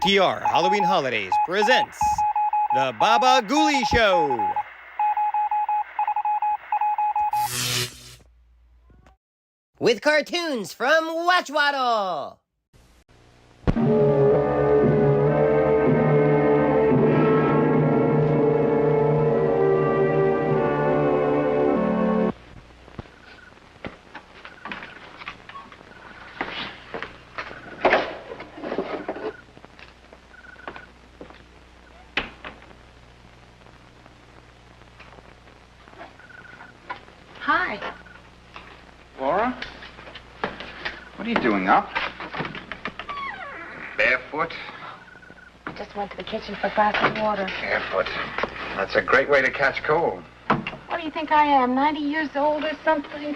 ATR Halloween Holidays presents The Baba Ghoulie Show. With cartoons from Watchwaddle. Hi. Laura? What are you doing up? Barefoot? I just went to the kitchen for a glass of water. Barefoot. That's a great way to catch cold. What do you think I am, 90 years old or something?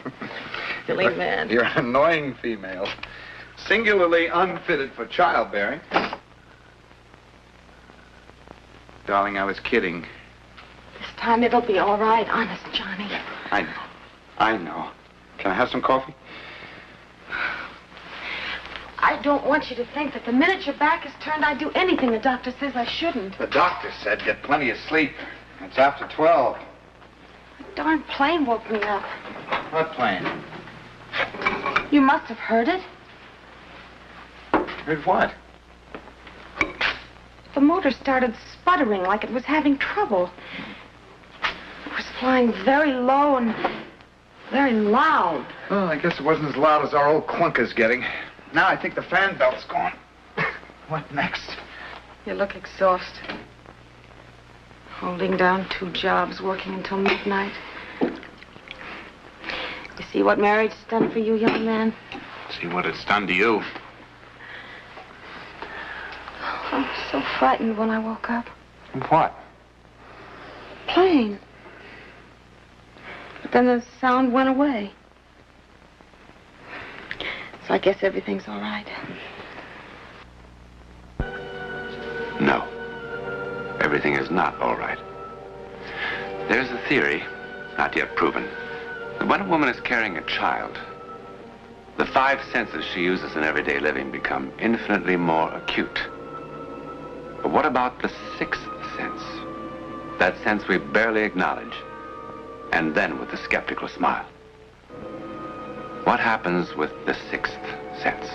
Silly man. You're an annoying female. Singularly unfitted for childbearing. Darling, I was kidding. This time it'll be all right, honest, Johnny. I know. I know. Can I have some coffee? I don't want you to think that the minute your back is turned, I'd do anything the doctor says I shouldn't. The doctor said get plenty of sleep. It's after 12. A darn plane woke me up. What plane? You must have heard it. Heard what? The motor started sputtering like it was having trouble. It was flying very low and very loud. Well, I guess it wasn't as loud as our old clunker's getting. Now I think the fan belt's gone. What next? You look exhausted. Holding down 2 jobs, working until midnight. You see what marriage has done for you, young man? See what it's done to you. I was so frightened when I woke up. What? Plane. But then the sound went away. So I guess everything's all right. No. Everything is not all right. There's a theory, not yet proven, that when a woman is carrying a child, the 5 senses she uses in everyday living become infinitely more acute. But what about the 6th sense? That sense we barely acknowledge, and then with a skeptical smile. What happens with the 6th sense?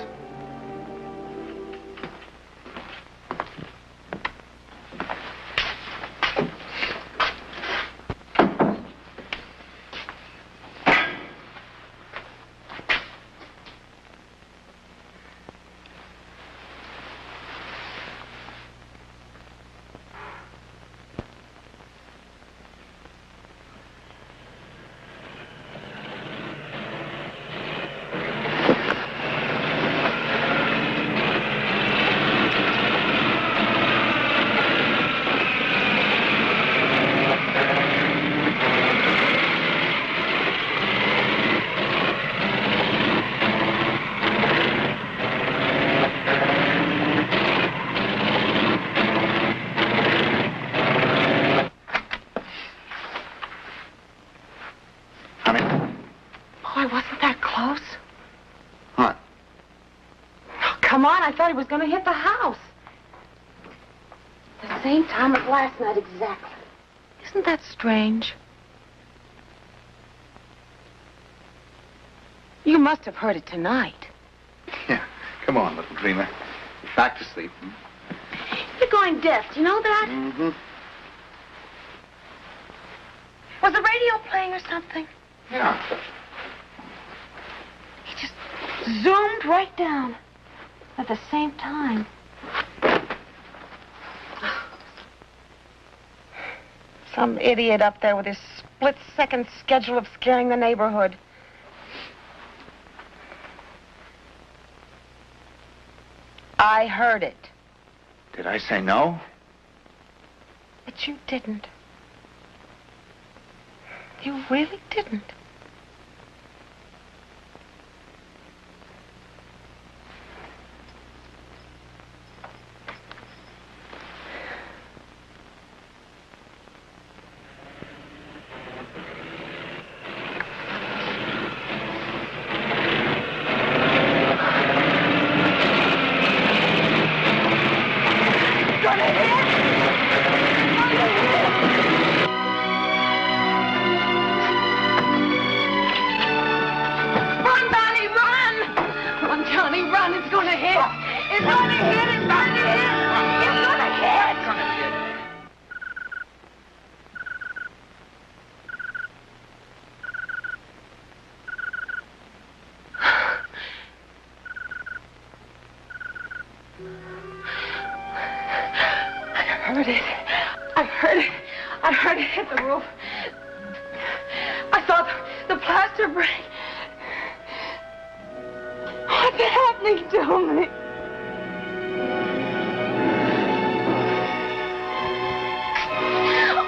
I thought he was going to hit the house. The same time as last night, exactly. Isn't that strange? You must have heard it tonight. Yeah. Come on, little dreamer. Back to sleep. You're going deaf. Do you know that? Mm-hmm. Was the radio playing or something? Yeah. He just zoomed right down. At the same time. Some idiot up there with his split-second schedule of scaring the neighborhood. I heard it. Did I say no? But you didn't. You really didn't. It's going to hit! It's going to hit! It's going to hit! It's gonna hit. I heard it. I heard it. I heard it hit the roof. I saw the plaster break. What's happening to me?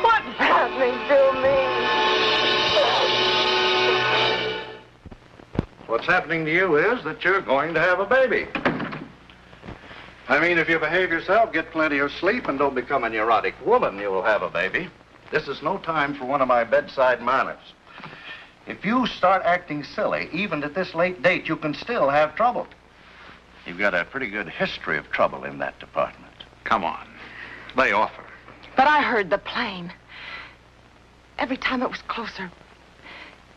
What's happening to me? What's happening to you is that you're going to have a baby. I mean, if you behave yourself, get plenty of sleep, and don't become a neurotic woman, you will have a baby. This is no time for one of my bedside manners. If you start acting silly, even at this late date, you can still have trouble. You've got a pretty good history of trouble in that department. Come on. Lay off her. But I heard the plane. Every time it was closer.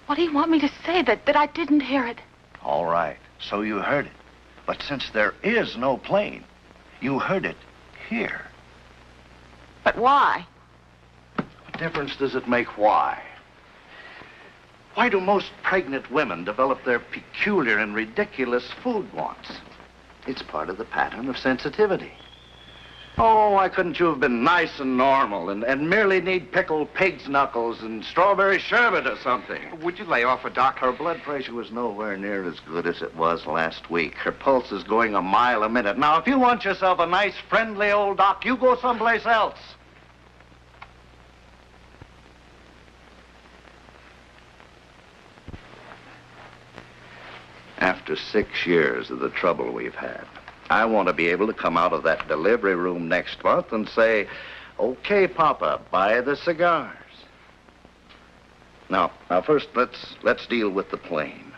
What do you want me to say? That I didn't hear it? All right, so you heard it. But since there is no plane, you heard it here. But why? What difference does it make why? Why do most pregnant women develop their peculiar and ridiculous food wants? It's part of the pattern of sensitivity. Oh, why couldn't you have been nice and normal and merely need pickled pig's knuckles and strawberry sherbet or something? Would you lay off her, Doc? Her blood pressure was nowhere near as good as it was last week. Her pulse is going a mile a minute. Now, if you want yourself a nice, friendly old doc, you go someplace else. After 6 years of the trouble we've had, I want to be able to come out of that delivery room next month and say, okay, Papa, buy the cigars. Now first, let's deal with the plane.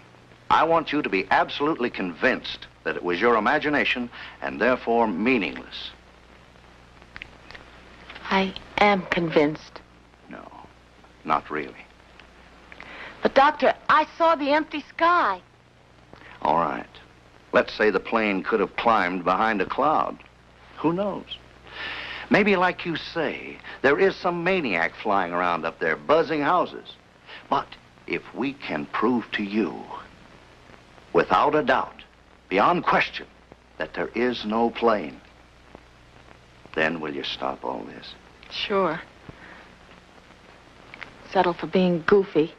I want you to be absolutely convinced that it was your imagination and therefore meaningless. I am convinced. No, not really. But, Doctor, I saw the empty sky. All right. Let's say the plane could have climbed behind a cloud. Who knows? Maybe, like you say, there is some maniac flying around up there, buzzing houses. But if we can prove to you, without a doubt, beyond question, that there is no plane, then will you stop all this? Sure. Settle for being goofy.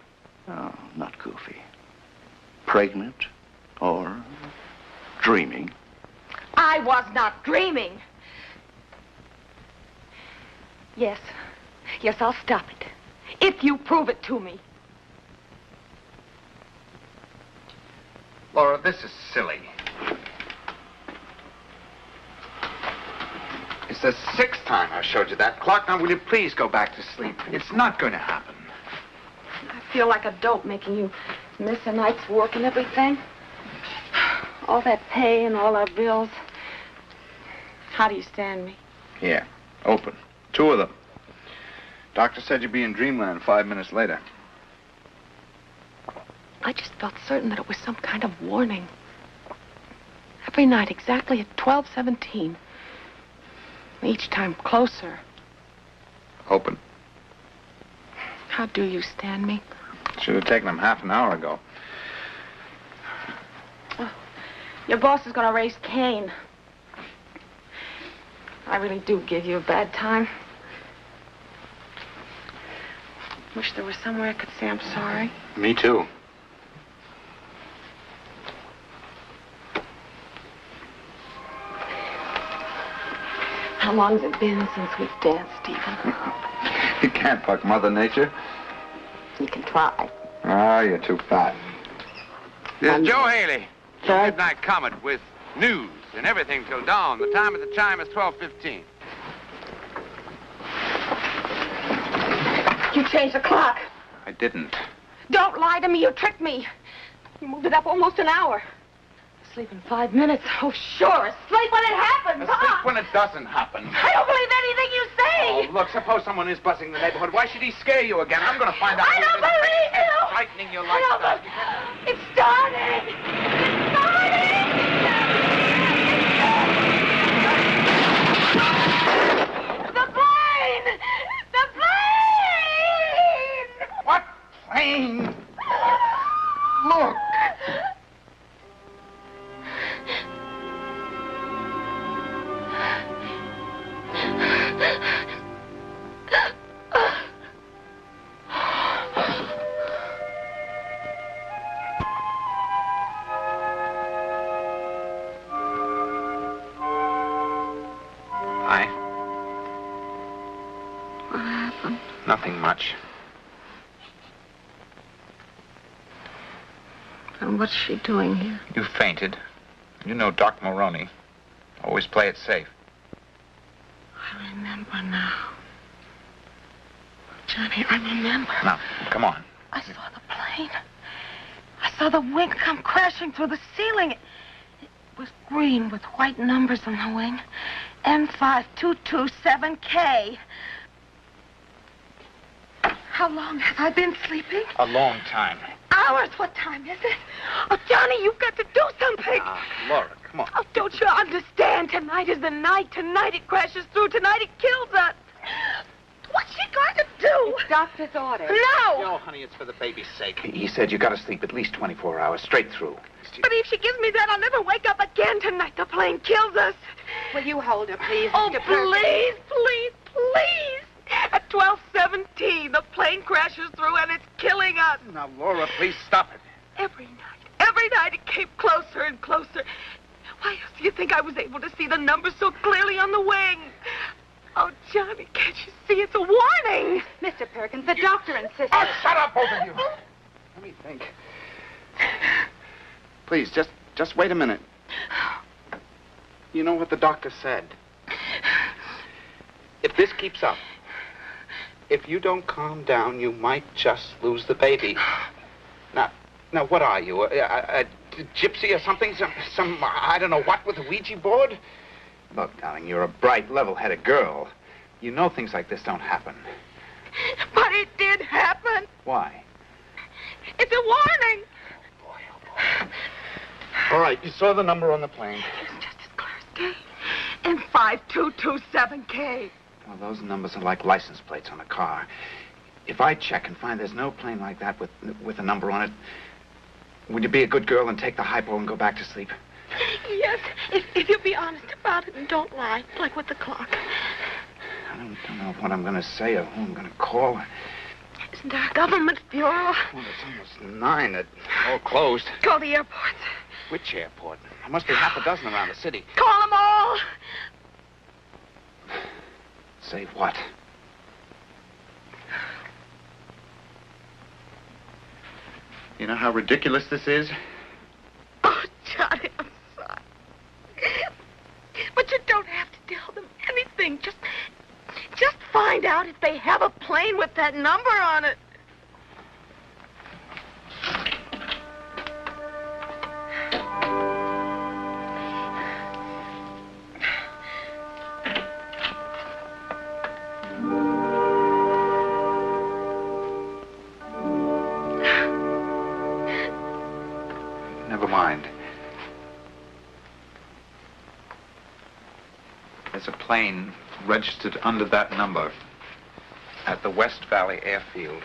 Oh, not goofy. Pregnant or dreaming. I was not dreaming. Yes. Yes, I'll stop it. If you prove it to me. Laura, this is silly. It's the 6th time I've showed you that clock. Now, will you please go back to sleep? It's not going to happen. I feel like a dope making you miss a night's work and everything. All that pay and all our bills. How do you stand me? Here, open. 2 of them. Doctor said you'd be in dreamland 5 minutes later. I just felt certain that it was some kind of warning. Every night, exactly at 12:17. Each time closer. Open. How do you stand me? Should have taken them half an hour ago. Your boss is going to raise Cain. I really do give you a bad time. Wish there was somewhere I could say I'm sorry. Me too. How long has it been since we've danced, Stephen? You can't buck Mother Nature. You can try. Ah, you're too fat. This is Joe Haley, Joe? Midnight Comet, with news and everything till dawn. The time at the chime is 12:15. You changed the clock. I didn't. Don't lie to me. You tricked me. You moved it up almost an hour. Sleep in 5 minutes. Oh, sure. Sleep when it happens, Sleep when it doesn't happen. I don't believe anything you say. Oh, look, suppose someone is buzzing the neighborhood. Why should he scare you again? I'm going to find out. I don't believe you. It's frightening you like that. It's starting. It's starting. plane. Look. Hi. What happened? Nothing much. And what's she doing here? You fainted. You know Doc Maroney. Always play it safe. I remember now. Johnny, I remember. Now, come on. I saw the plane. I saw the wing come crashing through the ceiling. It was green with white numbers on the wing. N5227K. How long have I been sleeping? A long time. Hours. What time is it? Oh, Johnny, you've got to do something. Laura, come on. Oh, don't you understand? Tonight is the night. Tonight it crashes through. Tonight it kills us. What's she going to do? It's doctor's orders. No! No, honey, it's for the baby's sake. He said you gotta sleep at least 24 hours straight through. But if she gives me that, I'll never wake up again tonight. The plane kills us. Will you hold her, please? Oh, Mr. Perkins? please, please, please. At 12:17, the plane crashes through and it's killing us. Now, Laura, please stop it. Every night it came closer and closer. Why else do you think I was able to see the numbers so clearly on the wing? Oh, Johnny, can't you see? It's a warning. Mr. Perkins, the doctor insisted. Oh, shut up, both of you. Let me think. Please, just wait a minute. You know what the doctor said? If this keeps up, if you don't calm down, you might just lose the baby. Now, what are you? A gypsy or something? Some, I don't know what, with a Ouija board? Look, darling, you're a bright, level-headed girl. You know things like this don't happen. But it did happen. Why? It's a warning. Oh, boy. All right, you saw the number on the plane. It's just as clear as day. N5227K. Well, those numbers are like license plates on a car. If I check and find there's no plane like that with a number on it, would you be a good girl and take the hypo and go back to sleep? Yes, if you'll be honest about it and don't lie, like with the clock. I don't know what I'm going to say or who I'm going to call. Isn't there a government bureau? Well, it's almost 9. It's all closed. Call the airport. Which airport? There must be half a dozen around the city. Call them all. Say what? You know how ridiculous this is? Oh, Johnny, I'm sorry. But you don't have to tell them anything. Just find out if they have a plane with that number on it. Never mind. There's a plane registered under that number at the West Valley Airfield.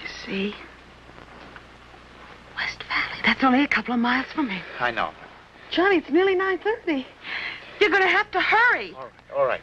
You see? West Valley. That's only a couple of miles from me. I know. Johnny, it's nearly 9:30. You're going to have to hurry. All right.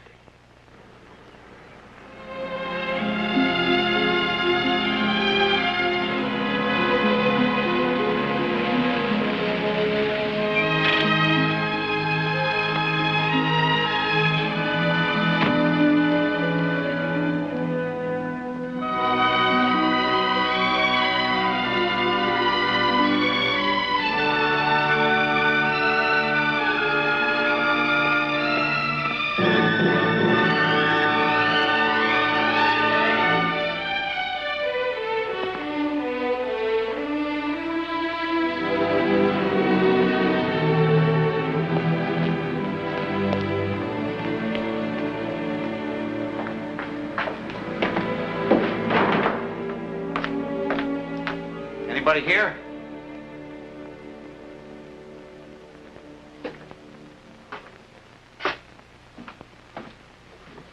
Anybody here?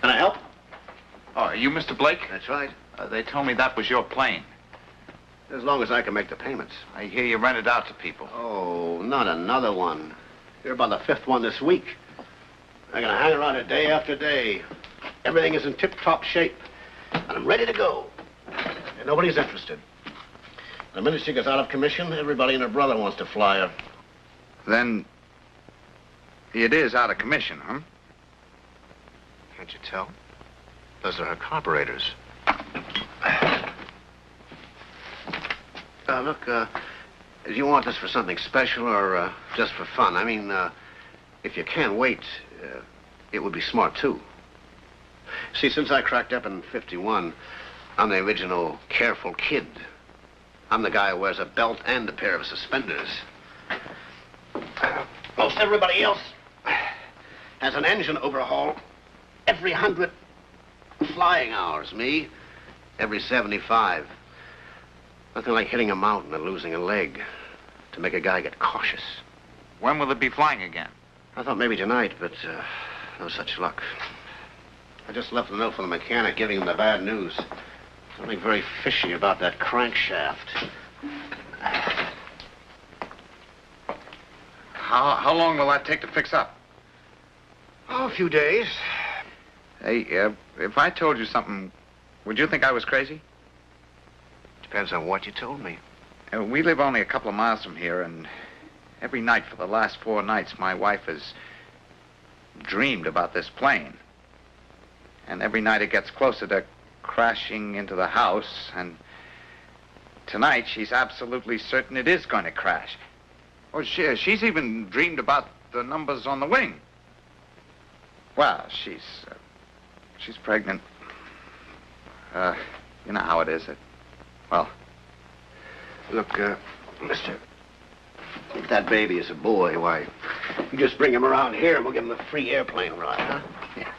Can I help? Oh, are you Mr. Blake? That's right. They told me that was your plane. As long as I can make the payments. I hear you rent it out to people. Oh, not another one. You're about the 5th one this week. I'm gonna hang around it day after day. Everything is in tip-top shape. And I'm ready to go. And nobody's interested. The minute she gets out of commission, everybody and her brother wants to fly her. Then it is out of commission, huh? Can't you tell? Those are her carburetors. Look, do you want this for something special or just for fun? I mean, if you can't wait, it would be smart, too. See, since I cracked up in '51, I'm the original careful kid. I'm the guy who wears a belt and a pair of suspenders. Most everybody else has an engine overhaul every 100 flying hours. Me, every 75. Nothing like hitting a mountain and losing a leg to make a guy get cautious. When will it be flying again? I thought maybe tonight, but no such luck. I just left a note for the mechanic giving him the bad news. Something very fishy about that crankshaft. How long will that take to fix up? Oh, a few days. Hey, if I told you something, would you think I was crazy? Depends on what you told me. We live only a couple of miles from here, and every night for the last 4 nights, my wife has dreamed about this plane. And every night it gets closer to crashing into the house, and tonight she's absolutely certain it is going to crash. Oh, she's even dreamed about the numbers on the wing. Well, she's pregnant. You know how it is. Well, look, mister, if that baby is a boy, why, you just bring him around here and we'll give him a free airplane ride, huh? Yeah.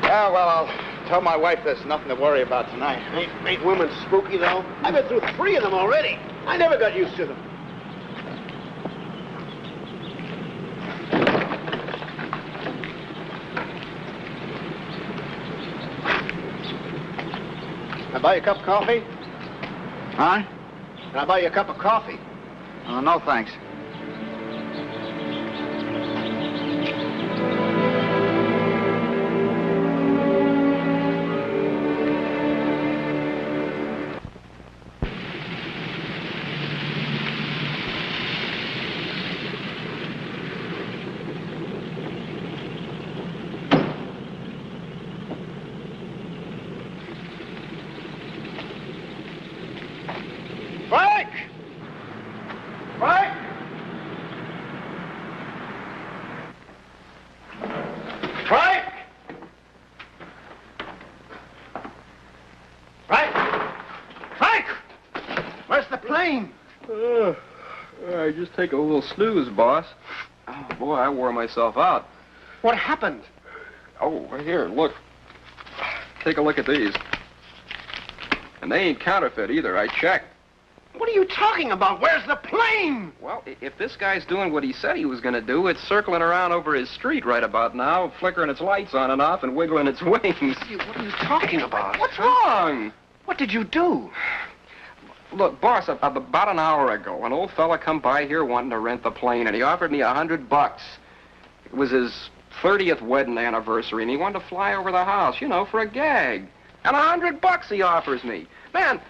Yeah, well, I'll tell my wife there's nothing to worry about tonight. Ain't women spooky, though? I've been through 3 of them already. I never got used to them. Can I buy you a cup of coffee? Huh? Can I buy you a cup of coffee? No, thanks. Frank! Frank! Frank! Frank! Frank! Where's the plane? I just take a little snooze, boss. Oh, boy, I wore myself out. What happened? Oh, right here, look. Take a look at these. And they ain't counterfeit either, I checked. What are you talking about? Where's the plane? Well, if this guy's doing what he said he was going to do, it's circling around over his street right about now, flickering its lights on and off and wiggling its wings. What are you talking about? What's wrong? What did you do? Look, boss, about an hour ago, an old fella come by here wanting to rent the plane, and he offered me $100. It was his 30th wedding anniversary, and he wanted to fly over the house, you know, for a gag. And $100 he offers me. Man,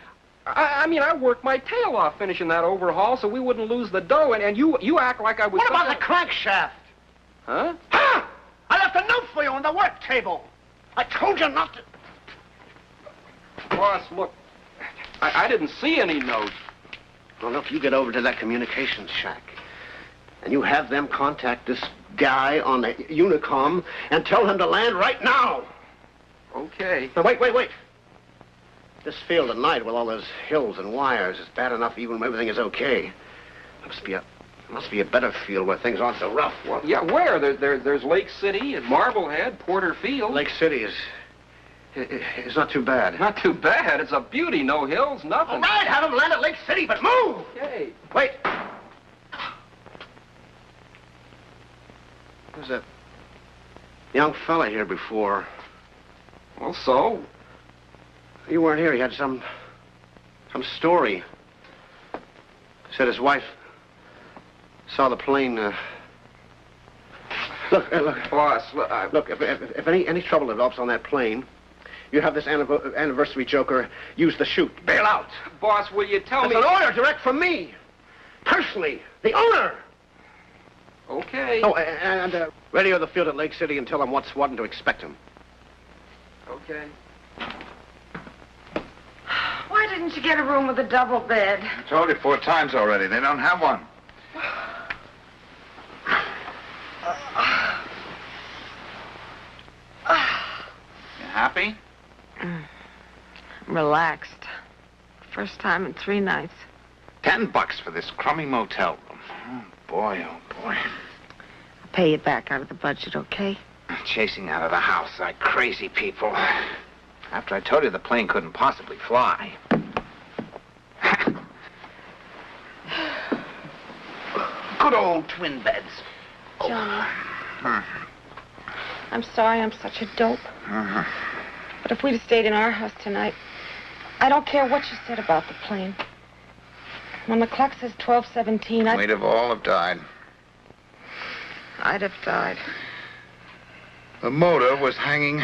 I mean, I worked my tail off finishing that overhaul so we wouldn't lose the dough, and you act like I was... What about the crankshaft? Huh? Huh? I left a note for you on the work table. I told you not to... Boss, look, I didn't see any note. Well, look, you get over to that communications shack, and you have them contact this guy on the Unicom and tell him to land right now. Okay. Now, wait. This field at night with all those hills and wires is bad enough even when everything is okay. Must be a better field where things aren't so rough. Well, yeah, where? There's Lake City and Marblehead, Porter Field. Lake City is It's not too bad. Not too bad. It's a beauty. No hills, nothing. All right, have him land at Lake City, but move! Okay. Wait. There's a young fella here before. Well, so? You weren't here. He had some story. Said his wife saw the plane. Look. Boss, Look, if any trouble develops on that plane, you have this anniversary joker use the chute. Bail out. Boss, will you tell That's me? an order direct from me. Personally, the owner. Okay. Oh, and radio the field at Lake City and tell them what's what and to expect him. Okay. Why didn't you get a room with a double bed? I told you 4 times already. They don't have one. You happy? I'm relaxed. First time in 3 nights. $10 for this crummy motel room. Oh, boy. I'll pay you back out of the budget, okay? Chasing out of the house like crazy people. After I told you the plane couldn't possibly fly. Good old twin beds. Johnny. I'm sorry I'm such a dope. But if we'd have stayed in our house tonight, I don't care what you said about the plane. When the clock says 12:17, We'd have all have died. I'd have died. The motor was hanging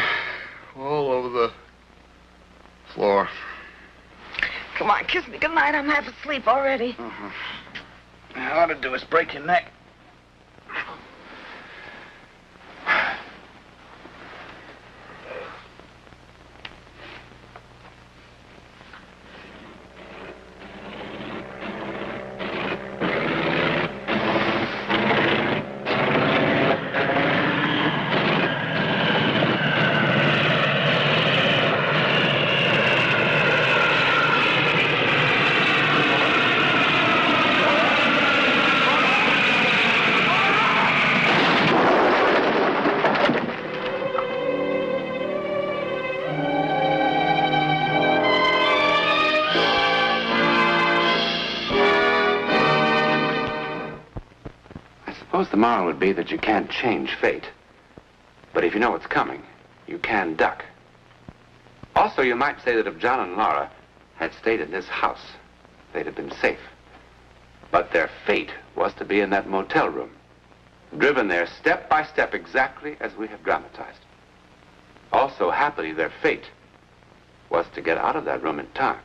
all over the floor. Come on, kiss me goodnight. I'm half asleep already. All I ought to do is break your neck. The moral would be that you can't change fate. But if you know what's coming, you can duck. Also, you might say that if John and Laura had stayed in this house, they'd have been safe. But their fate was to be in that motel room, driven there step by step exactly as we have dramatized. Also, happily, their fate was to get out of that room in time.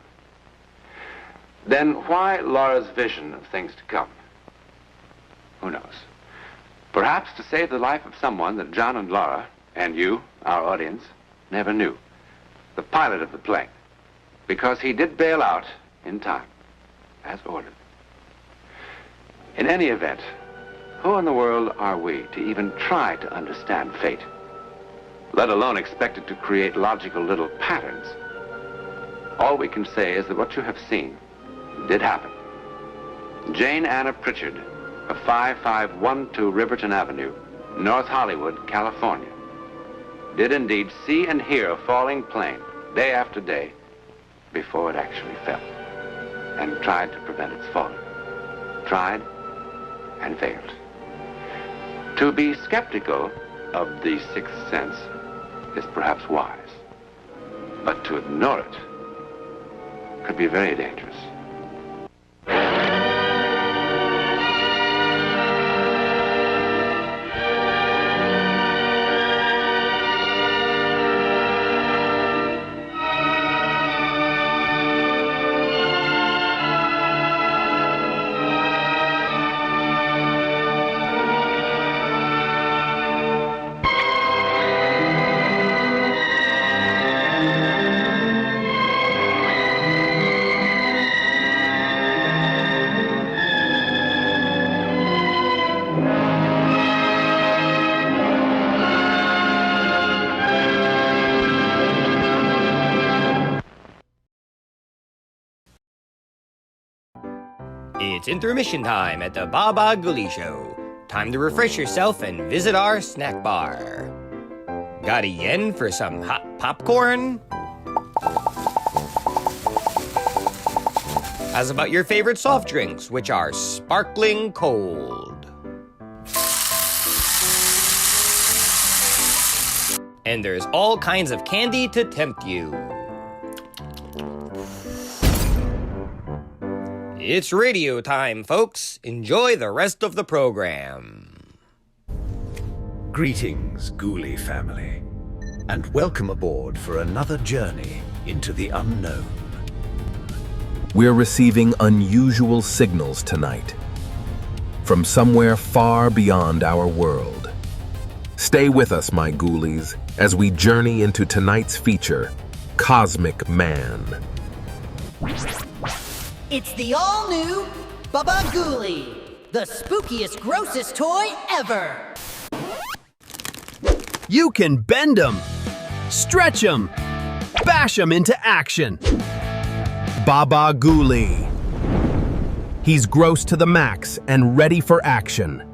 Then why Laura's vision of things to come? Who knows? Perhaps to save the life of someone that John and Laura, and you, our audience, never knew. The pilot of the plane. Because he did bail out in time, as ordered. In any event, who in the world are we to even try to understand fate? Let alone expect it to create logical little patterns. All we can say is that what you have seen did happen. Jane Anna Pritchard, of 5512 Riverton Avenue, North Hollywood, California, did indeed see and hear a falling plane day after day before it actually fell, and tried to prevent its falling. Tried and failed. To be skeptical of the sixth sense is perhaps wise, but to ignore it could be very dangerous. It's intermission time at the Ghoulie Show. Time to refresh yourself and visit our snack bar. Got a yen for some hot popcorn? How's about your favorite soft drinks, which are sparkling cold? And there's all kinds of candy to tempt you. It's radio time, folks. Enjoy the rest of the program. Greetings, Ghoulie family, and welcome aboard for another journey into the unknown. We're receiving unusual signals tonight from somewhere far beyond our world. Stay with us, my ghoulies, as we journey into tonight's feature, Cosmic Man. It's the all-new Baba Ghoulie, the spookiest, grossest toy ever. You can bend them, stretch them, bash them into action. Baba Ghoulie. He's gross to the max and ready for action.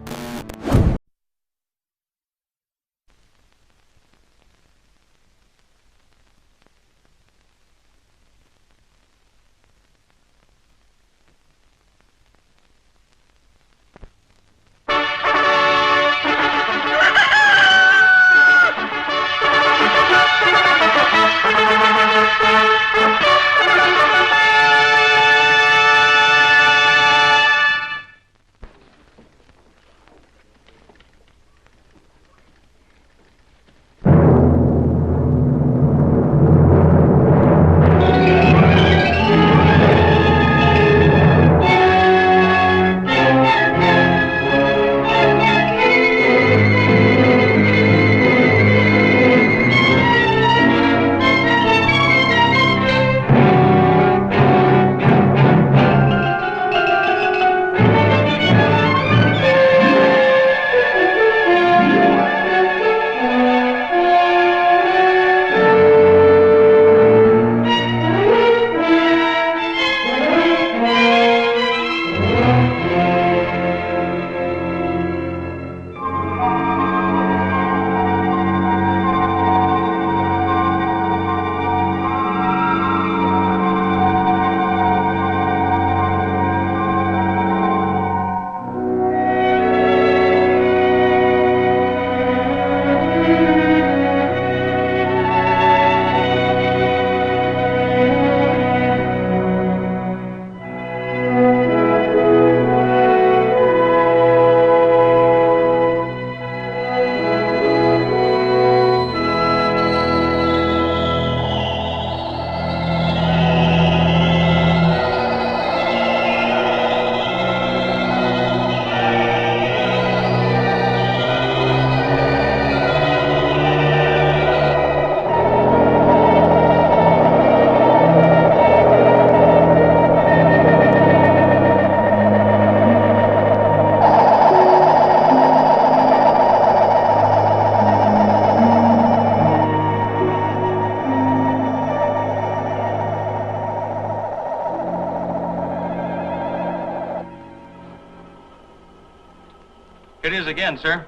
It is again, sir.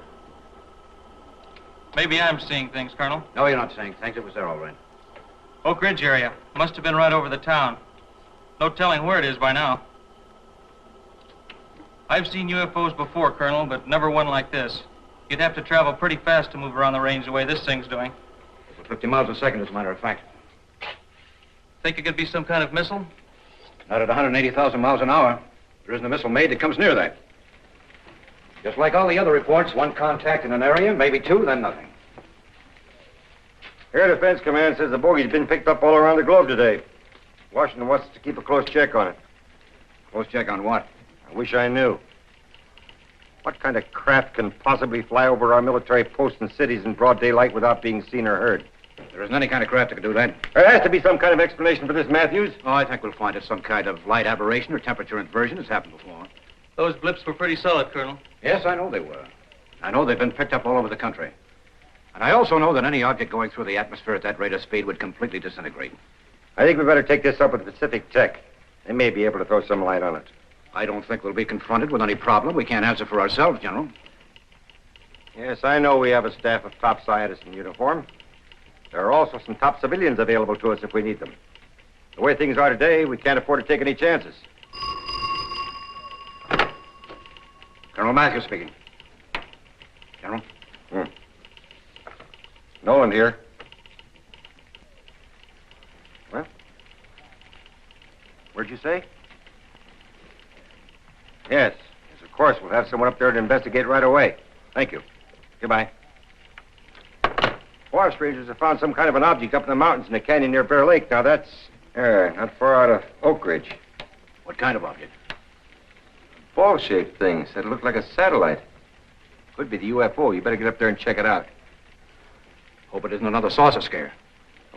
Maybe I'm seeing things, Colonel. No, you're not saying things. It was there all right. Oak Ridge area. Must have been right over the town. No telling where it is by now. I've seen UFOs before, Colonel, but never one like this. You'd have to travel pretty fast to move around the range the way this thing's doing. 50 miles a second, as a matter of fact. Think it could be some kind of missile? Not at 180,000 miles an hour. There isn't a missile made that comes near that. Just like all the other reports, one contact in an area, maybe two, then nothing. Air Defense Command says the bogey's been picked up all around the globe today. Washington wants us to keep a close check on it. Close check on what? I wish I knew. What kind of craft can possibly fly over our military posts and cities in broad daylight without being seen or heard? There isn't any kind of craft that can do that. There has to be some kind of explanation for this, Matthews. Oh, I think we'll find it some kind of light aberration or temperature inversion. It's happened before. Those blips were pretty solid, Colonel. Yes, I know they were. I know they've been picked up all over the country. And I also know that any object going through the atmosphere at that rate of speed would completely disintegrate. I think we better take this up with Pacific Tech. They may be able to throw some light on it. I don't think we'll be confronted with any problem we can't answer for ourselves, General. Yes, I know we have a staff of top scientists in uniform. There are also some top civilians available to us if we need them. The way things are today, we can't afford to take any chances. Colonel Matthews speaking. General? Nolan here. Well? Where'd you say? Yes, of course. We'll have someone up there to investigate right away. Thank you. Goodbye. Forest rangers have found some kind of an object up in the mountains in a canyon near Bear Lake. Now, that's not far out of Oak Ridge. What kind of object? Ball-shaped thing. Said it looked like a satellite. Could be the UFO. You better get up there and check it out. Hope it isn't another saucer scare.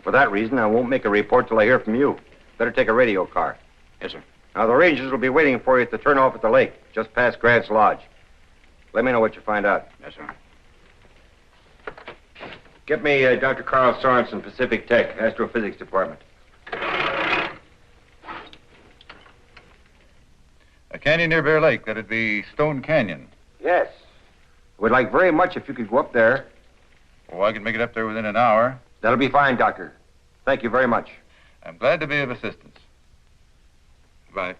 For that reason, I won't make a report till I hear from you. Better take a radio car. Yes, sir. Now, the rangers will be waiting for you at the turnoff at the lake, just past Grant's Lodge. Let me know what you find out. Yes, sir. Get me Dr. Karl Sorenson, Pacific Tech, Astrophysics Department. A canyon near Bear Lake. That'd be Stone Canyon. Yes. We'd like very much if you could go up there. Oh, I can make it up there within an hour. That'll be fine, Doctor. Thank you very much. I'm glad to be of assistance. Goodbye.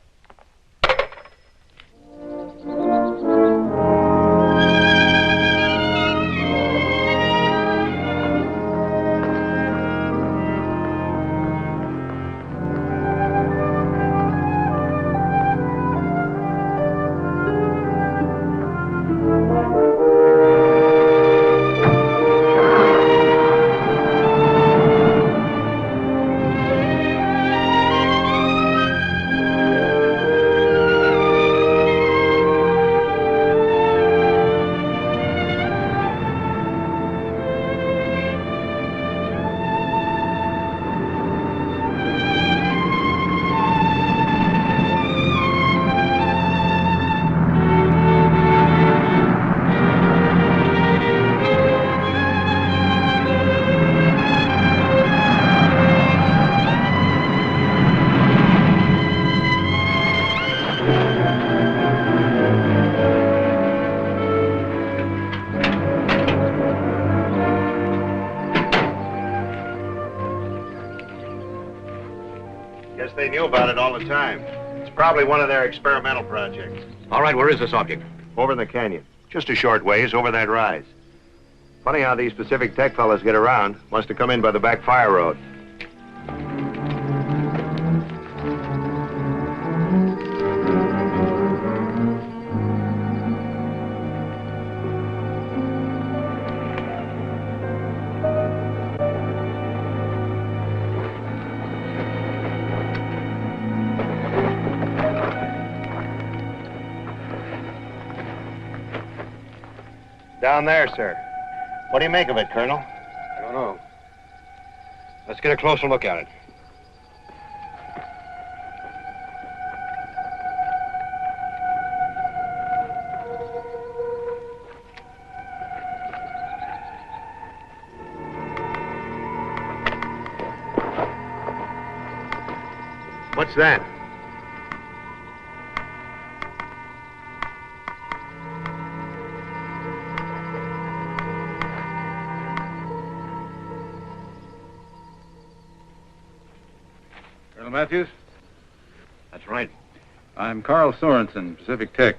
They knew about it all the time. It's probably one of their experimental projects. All right, where is this object? Over in the canyon. Just a short ways over that rise. Funny how these Pacific Tech fellas get around. Must have come in by the back fire road. Down there, sir. What do you make of it, Colonel? I don't know. Let's get a closer look at it. What's that? Matthews? That's right. I'm Karl Sorenson, Pacific Tech.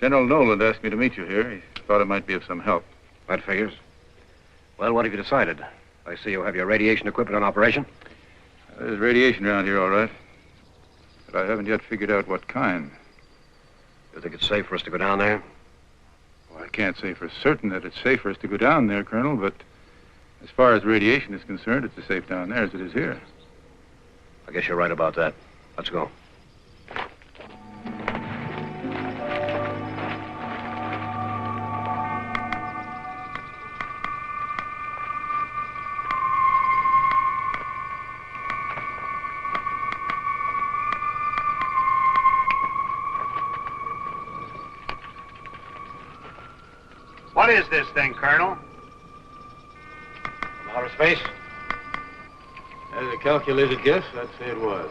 General Nolan asked me to meet you here. He thought it might be of some help. That figures. Well, what have you decided? I see you have your radiation equipment on operation. There's radiation around here, all right. But I haven't yet figured out what kind. You think it's safe for us to go down there? Well, I can't say for certain that it's safe for us to go down there, Colonel, but as far as radiation is concerned, it's as safe down there as it is here. I guess you're right about that. Let's go. What is this thing, Colonel? From outer space? As a calculated guess, I'd say it was.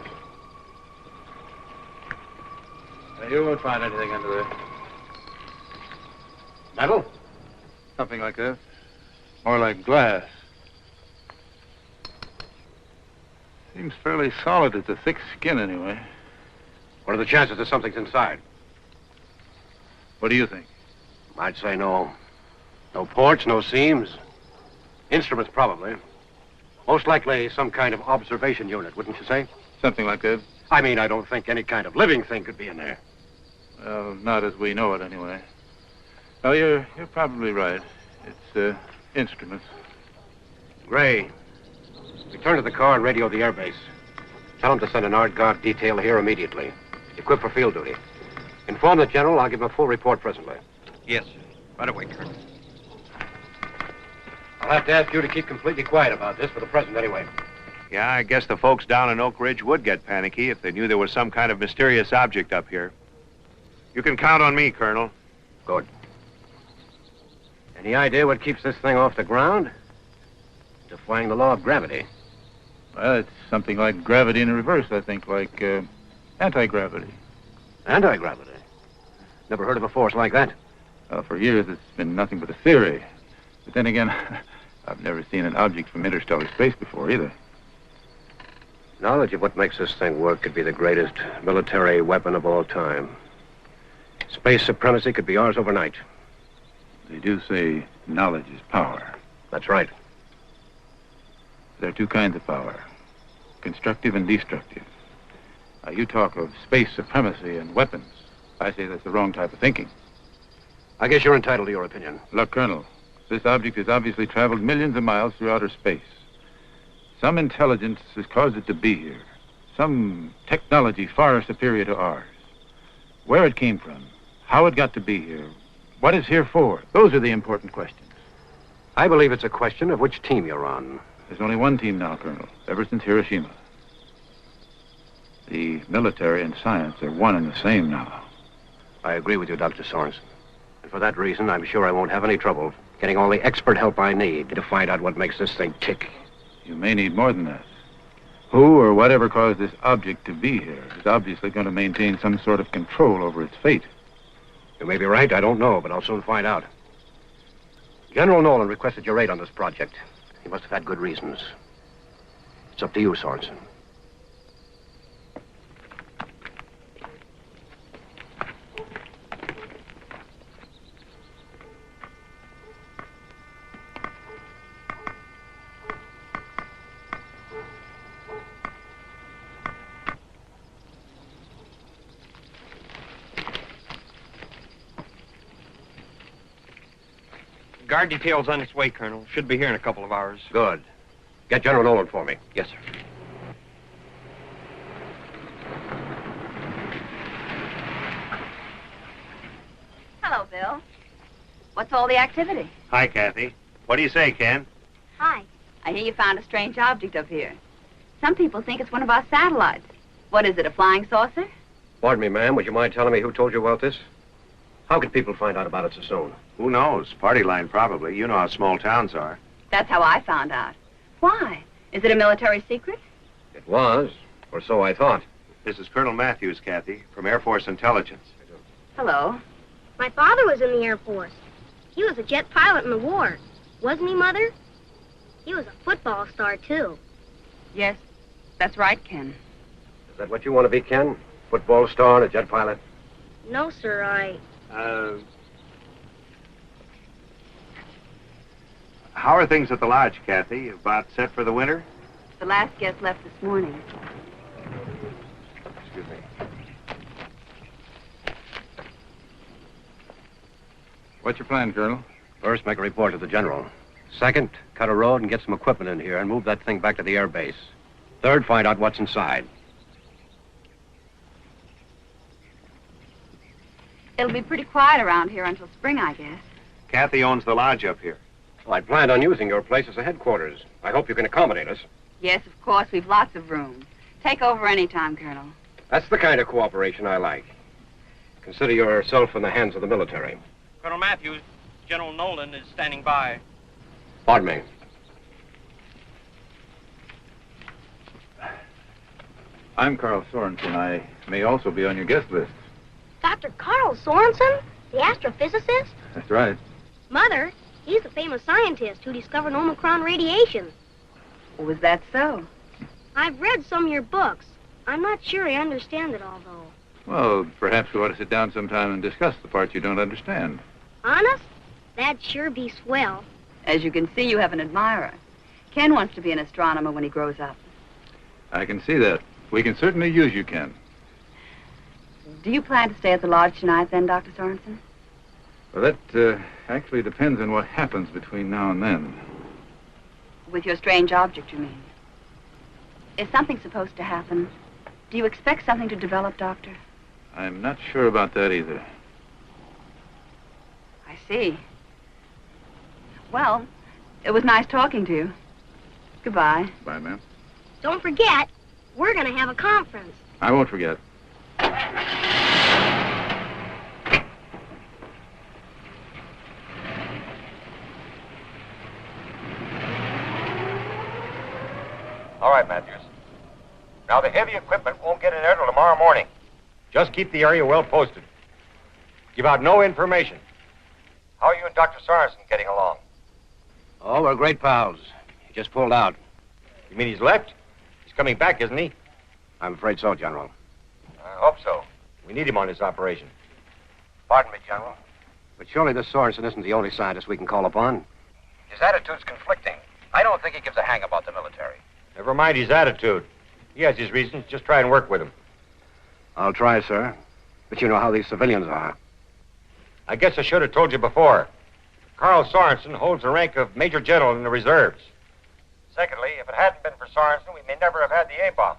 You won't find anything under there. Metal? Something like that. More like glass. Seems fairly solid. It's a thick skin, anyway. What are the chances that something's inside? What do you think? I'd say no. No ports, no seams. Instruments, probably. Most likely some kind of observation unit, wouldn't you say? Something like that. I mean, I don't think any kind of living thing could be in there. Well, not as we know it, anyway. Oh, you're probably right. It's, instruments. Gray, return to the car and radio the airbase. Tell them to send an art guard detail here immediately. Equipped for field duty. Inform the general. I'll give him a full report presently. Yes, sir. Right away, Colonel. I'll have to ask you to keep completely quiet about this for the present, anyway. Yeah, I guess the folks down in Oak Ridge would get panicky if they knew there was some kind of mysterious object up here. You can count on me, Colonel. Good. Any idea what keeps this thing off the ground? Defying the law of gravity. Well, it's something like gravity in reverse, I think, like anti-gravity. Anti-gravity? Never heard of a force like that. Well, for years it's been nothing but a theory. But then again, I've never seen an object from interstellar space before either. Knowledge of what makes this thing work could be the greatest military weapon of all time. Space supremacy could be ours overnight. They do say knowledge is power. That's right. There are two kinds of power, constructive and destructive. Now, you talk of space supremacy and weapons. I say that's the wrong type of thinking. I guess you're entitled to your opinion. Look, Colonel, this object has obviously traveled millions of miles through outer space. Some intelligence has caused it to be here. Some technology far superior to ours. Where it came from, how it got to be here, what it's here for, those are the important questions. I believe it's a question of which team you're on. There's only one team now, Colonel, ever since Hiroshima. The military and science are one and the same now. I agree with you, Dr. Sorenson. And for that reason, I'm sure I won't have any trouble getting all the expert help I need to find out what makes this thing tick. You may need more than that. Who or whatever caused this object to be here is obviously going to maintain some sort of control over its fate. You may be right, I don't know, but I'll soon find out. General Nolan requested your aid on this project. He must have had good reasons. It's up to you, Sorenson. Guard detail's on its way, Colonel. Should be here in a couple of hours. Good. Get General Nolan for me. Yes, sir. Hello, Bill. What's all the activity? Hi, Kathy. What do you say, Ken? Hi. I hear you found a strange object up here. Some people think it's one of our satellites. What is it, a flying saucer? Pardon me, ma'am. Would you mind telling me who told you about this? How could people find out about it so soon? Who knows? Party line, probably. You know how small towns are. That's how I found out. Why? Is it a military secret? It was, or so I thought. This is Colonel Matthews, Kathy, from Air Force Intelligence. Hello. My father was in the Air Force. He was a jet pilot in the war. Wasn't he, Mother? He was a football star, too. Yes, that's right, Ken. Is that what you want to be, Ken? Football star and a jet pilot? No, sir, How are things at the lodge, Kathy? About set for the winter? The last guest left this morning. Excuse me. What's your plan, Colonel? First, make a report to the general. Second, cut a road and get some equipment in here and move that thing back to the air base. Third, find out what's inside. It'll be pretty quiet around here until spring, I guess. Kathy owns the lodge up here. Well, I planned on using your place as a headquarters. I hope you can accommodate us. Yes, of course. We've lots of room. Take over any time, Colonel. That's the kind of cooperation I like. Consider yourself in the hands of the military. Colonel Matthews, General Nolan is standing by. Pardon me. I'm Karl Sorenson. I may also be on your guest list. Dr. Karl Sorenson? The astrophysicist? That's right. Mother, He's the famous scientist who discovered Omicron radiation. Was that so? I've read some of your books. I'm not sure I understand it all, though. Well, perhaps we ought to sit down sometime and discuss the parts you don't understand. Honest? That'd sure be swell. As you can see, you have an admirer. Ken wants to be an astronomer when he grows up. I can see that. We can certainly use you, Ken. Do you plan to stay at the lodge tonight, then, Dr. Sorenson? Well, that actually depends on what happens between now and then. With your strange object, you mean? Is something supposed to happen? Do you expect something to develop, Doctor? I'm not sure about that either. I see. Well, it was nice talking to you. Goodbye. Bye, ma'am. Don't forget, we're going to have a conference. I won't forget. All right, Matthews. Now, the heavy equipment won't get in there till tomorrow morning. Just keep the area well posted. Give out no information. How are you and Dr. Sorenson getting along? Oh, we're great pals. He just pulled out. You mean he's left? He's coming back, isn't he? I'm afraid so, General. I hope so. We need him on this operation. Pardon me, General. But surely this Sorenson isn't the only scientist we can call upon. His attitude's conflicting. I don't think he gives a hang about the military. Never mind his attitude. He has his reasons. Just try and work with him. I'll try, sir. But you know how these civilians are. I guess I should have told you before. Karl Sorenson holds the rank of Major General in the reserves. Secondly, if it hadn't been for Sorenson, we may never have had the A-bomb.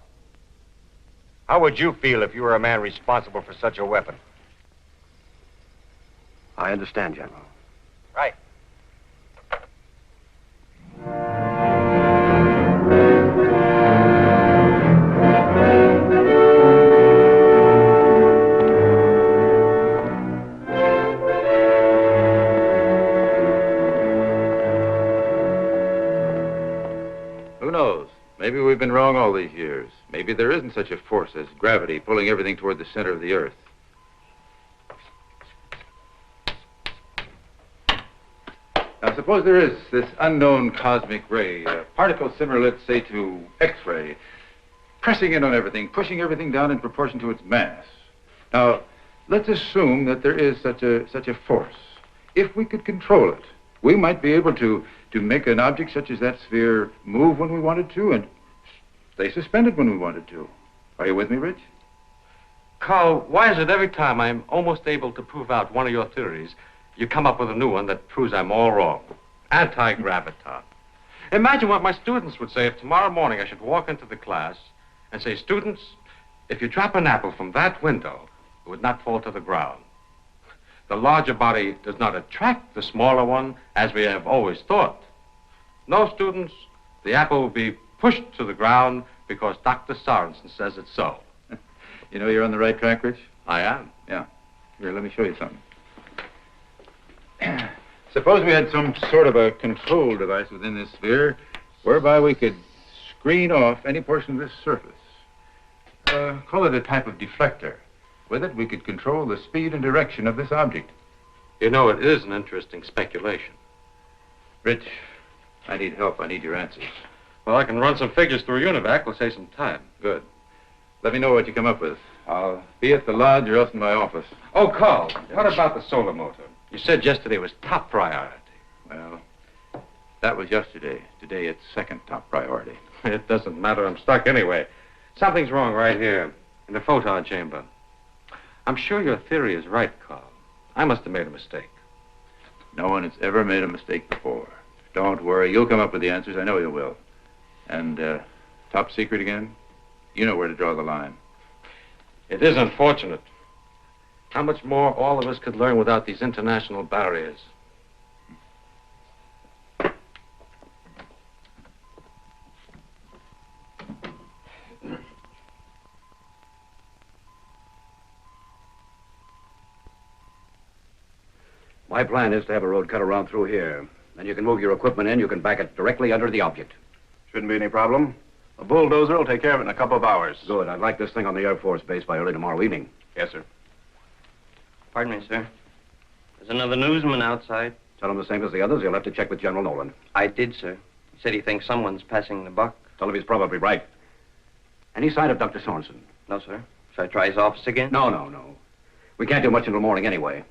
How would you feel if you were a man responsible for such a weapon? I understand, General. Right. Who knows? Maybe we've been wrong all these years. Maybe there isn't such a force as gravity pulling everything toward the center of the Earth. Now, suppose there is this unknown cosmic ray, a particle similar, let's say, to X-ray, pressing in on everything, pushing everything down in proportion to its mass. Now, let's assume that there is such a force. If we could control it, we might be able to make an object such as that sphere move when we wanted to and stay suspended when we wanted to. Are you with me, Rich? Carl, why is it every time I'm almost able to prove out one of your theories, you come up with a new one that proves I'm all wrong? Anti-graviton. Imagine what my students would say if tomorrow morning I should walk into the class and say, students, if you drop an apple from that window, it would not fall to the ground. The larger body does not attract the smaller one, as we have always thought. No, students, the apple will be pushed to the ground because Dr. Sorenson says it's so. You know you're on the right track, Rich? I am. Yeah. Here, let me show you something. Suppose we had some sort of a control device within this sphere whereby we could screen off any portion of this surface. Call it a type of deflector. With it, we could control the speed and direction of this object. You know, it is an interesting speculation. Rich, I need help. I need your answers. Well, I can run some figures through UNIVAC. We'll save some time. Good. Let me know what you come up with. I'll be at the lodge or else in my office. Oh, Carl, what about the solar motor? You said yesterday was top priority. Well, that was yesterday. Today, it's second top priority. It doesn't matter. I'm stuck anyway. Something's wrong right here in the photon chamber. I'm sure your theory is right, Carl. I must have made a mistake. No one has ever made a mistake before. Don't worry. You'll come up with the answers. I know you will. And, top secret again? You know where to draw the line. It is unfortunate. How much more all of us could learn without these international barriers. My plan is to have a road cut around through here. Then you can move your equipment in. You can back it directly under the object. Shouldn't be any problem. A bulldozer will take care of it in a couple of hours. Good. I'd like this thing on the Air Force base by early tomorrow evening. Yes, sir. Pardon me, sir. There's another newsman outside. Tell him the same as the others. He'll have to check with General Nolan. I did, sir. He said he thinks someone's passing the buck. Tell him he's probably right. Any sign of Dr. Sorenson? No, sir. Should I try his office again? No. We can't do much until morning anyway.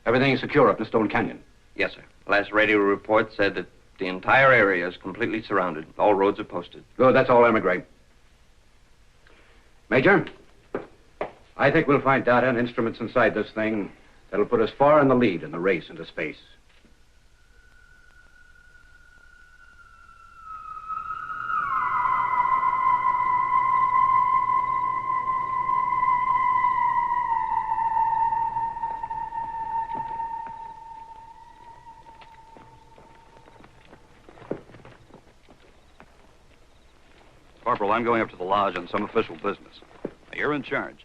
Everything's secure up in Stone Canyon. Yes, sir. Last radio report said that the entire area is completely surrounded. All roads are posted. Good, that's all, Emigre. Major, I think we'll find data and instruments inside this thing that'll put us far in the lead in the race into space. Corporal, I'm going up to the lodge on some official business. Now, you're in charge.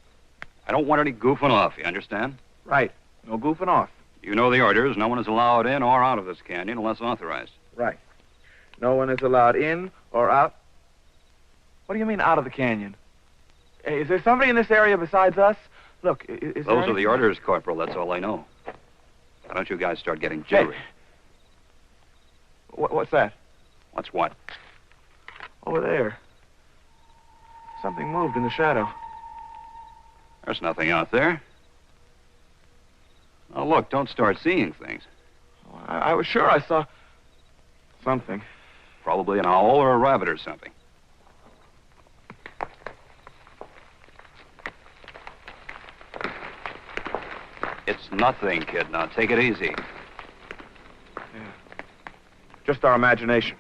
I don't want any goofing off, you understand? Right. No goofing off. You know the orders. No one is allowed in or out of this canyon unless authorized. Right. No one is allowed in or out. What do you mean out of the canyon? Is there somebody in this area besides us? Look, is Those are the orders, Corporal. That's all I know. Why don't you guys start getting jittery? Hey. What's that? What's what? Over there. Something moved in the shadow. There's nothing out there. Now, look, don't start seeing things. I was sure I saw something. Probably an owl or a rabbit or something. It's nothing, kid. Now, take it easy. Yeah. Just our imagination.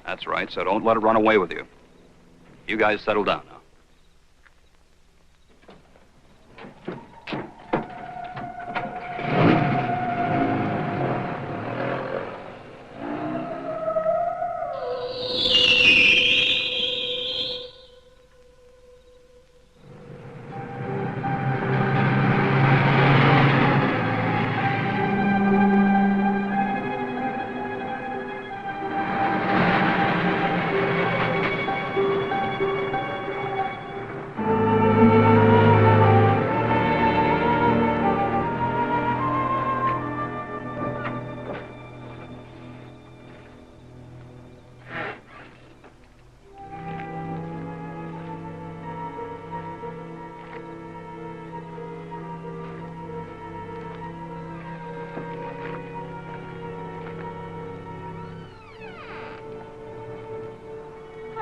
That's right, so don't let it run away with you. You guys settle down now.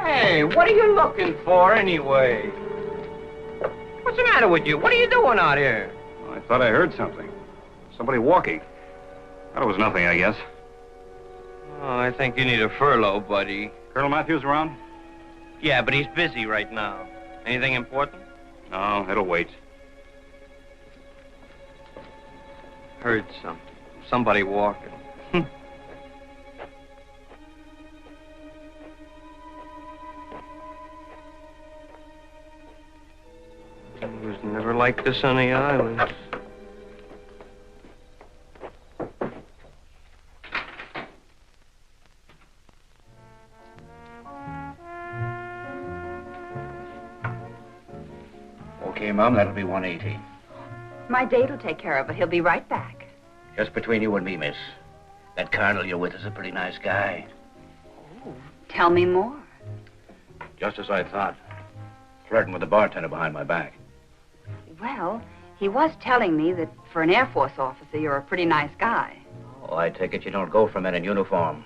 Hey, what are you looking for anyway? What's the matter with you? What are you doing out here? I thought I heard something. Somebody walking. Thought it was nothing, I guess. Oh, I think you need a furlough, buddy. Colonel Matthews around? Yeah, but he's busy right now. Anything important? No, it'll wait. Heard something. Somebody walking. It was never like this on the island. Okay, Mom, that'll be 180. My date will take care of it. He'll be right back. Just between you and me, miss. That colonel you're with is a pretty nice guy. Tell me more. Just as I thought. Flirting with the bartender behind my back. Well, he was telling me that for an Air Force officer, you're a pretty nice guy. Oh, I take it you don't go for men in uniform.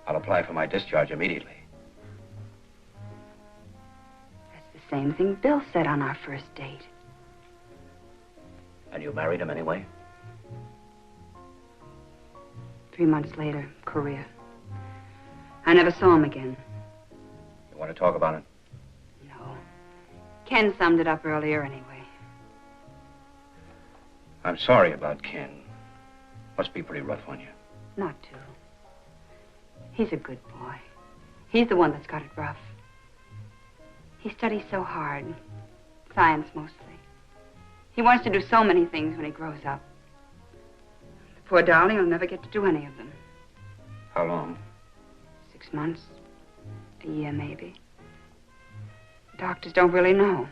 I'll apply for my discharge immediately. The same thing Bill said on our first date. And you married him anyway? 3 months later, Korea. I never saw him again. You want to talk about it? No. Ken summed it up earlier anyway. I'm sorry about Ken. Must be pretty rough on you. Not to. He's a good boy. He's the one that's got it rough. He studies so hard. Science, mostly. He wants to do so many things when he grows up. The poor darling will never get to do any of them. How long? 6 months. A year, maybe. Doctors don't really know.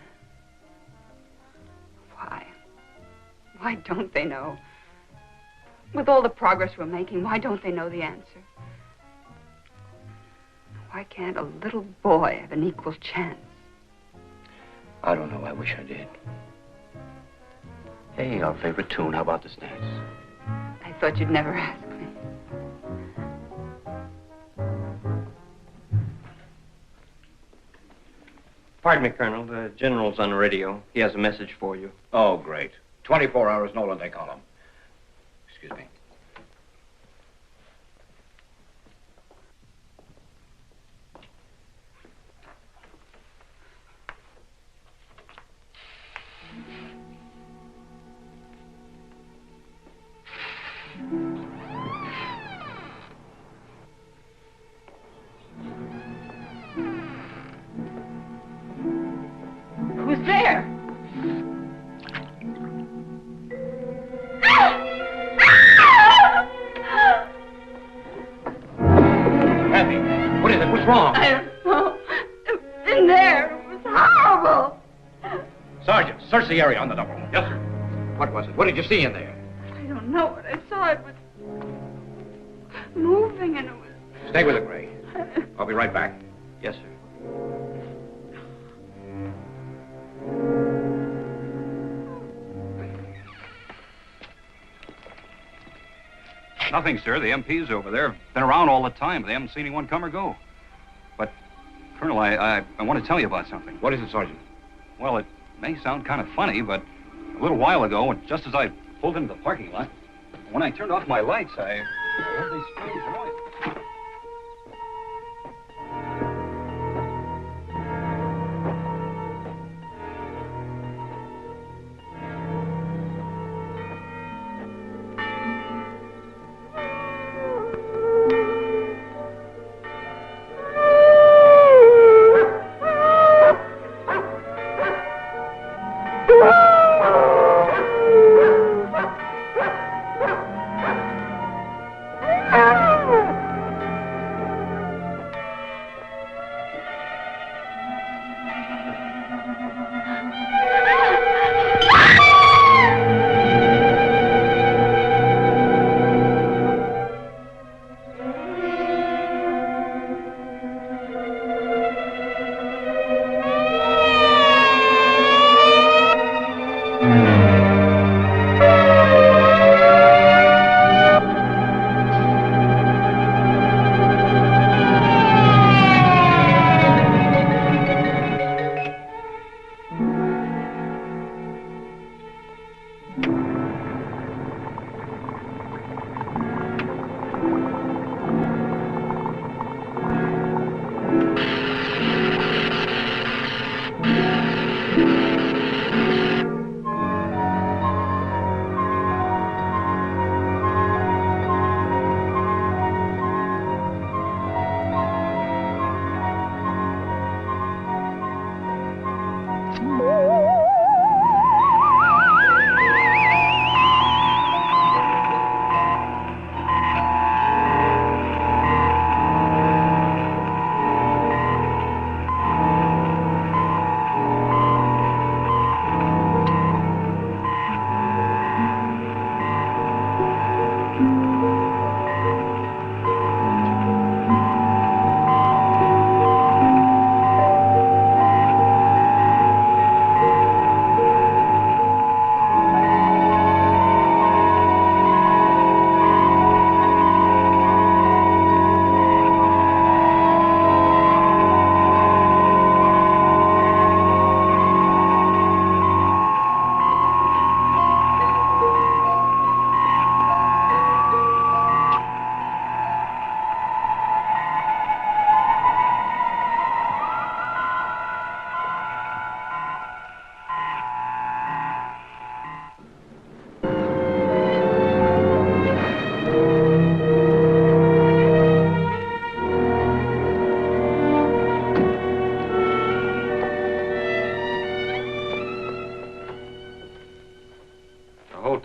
Why? Why don't they know? With all the progress we're making, why don't they know the answer? Why can't a little boy have an equal chance? I don't know. I wish I did. Hey, our favorite tune. How about this dance? I thought you'd never ask me. Pardon me, Colonel. The general's on the radio. He has a message for you. Oh, great. 24 hours, Nolan, they call him. Excuse me. Who's there? Kathy, what is it? What's wrong? I don't know. In there. It was horrible. Sergeant, search the area on the double. Yes, sir. What was it? What did you see in there? I don't know what I saw. It was moving and it was... Stay with it, Gray. I'll be right back. Yes, sir. Nothing, sir. The MP's over there. Been around all the time. They haven't seen anyone come or go. But, Colonel, I want to tell you about something. What is it, Sergeant? Well, it may sound kind of funny, but a little while ago, just as I pulled into the parking lot, when I turned off my lights, I heard these strange noises.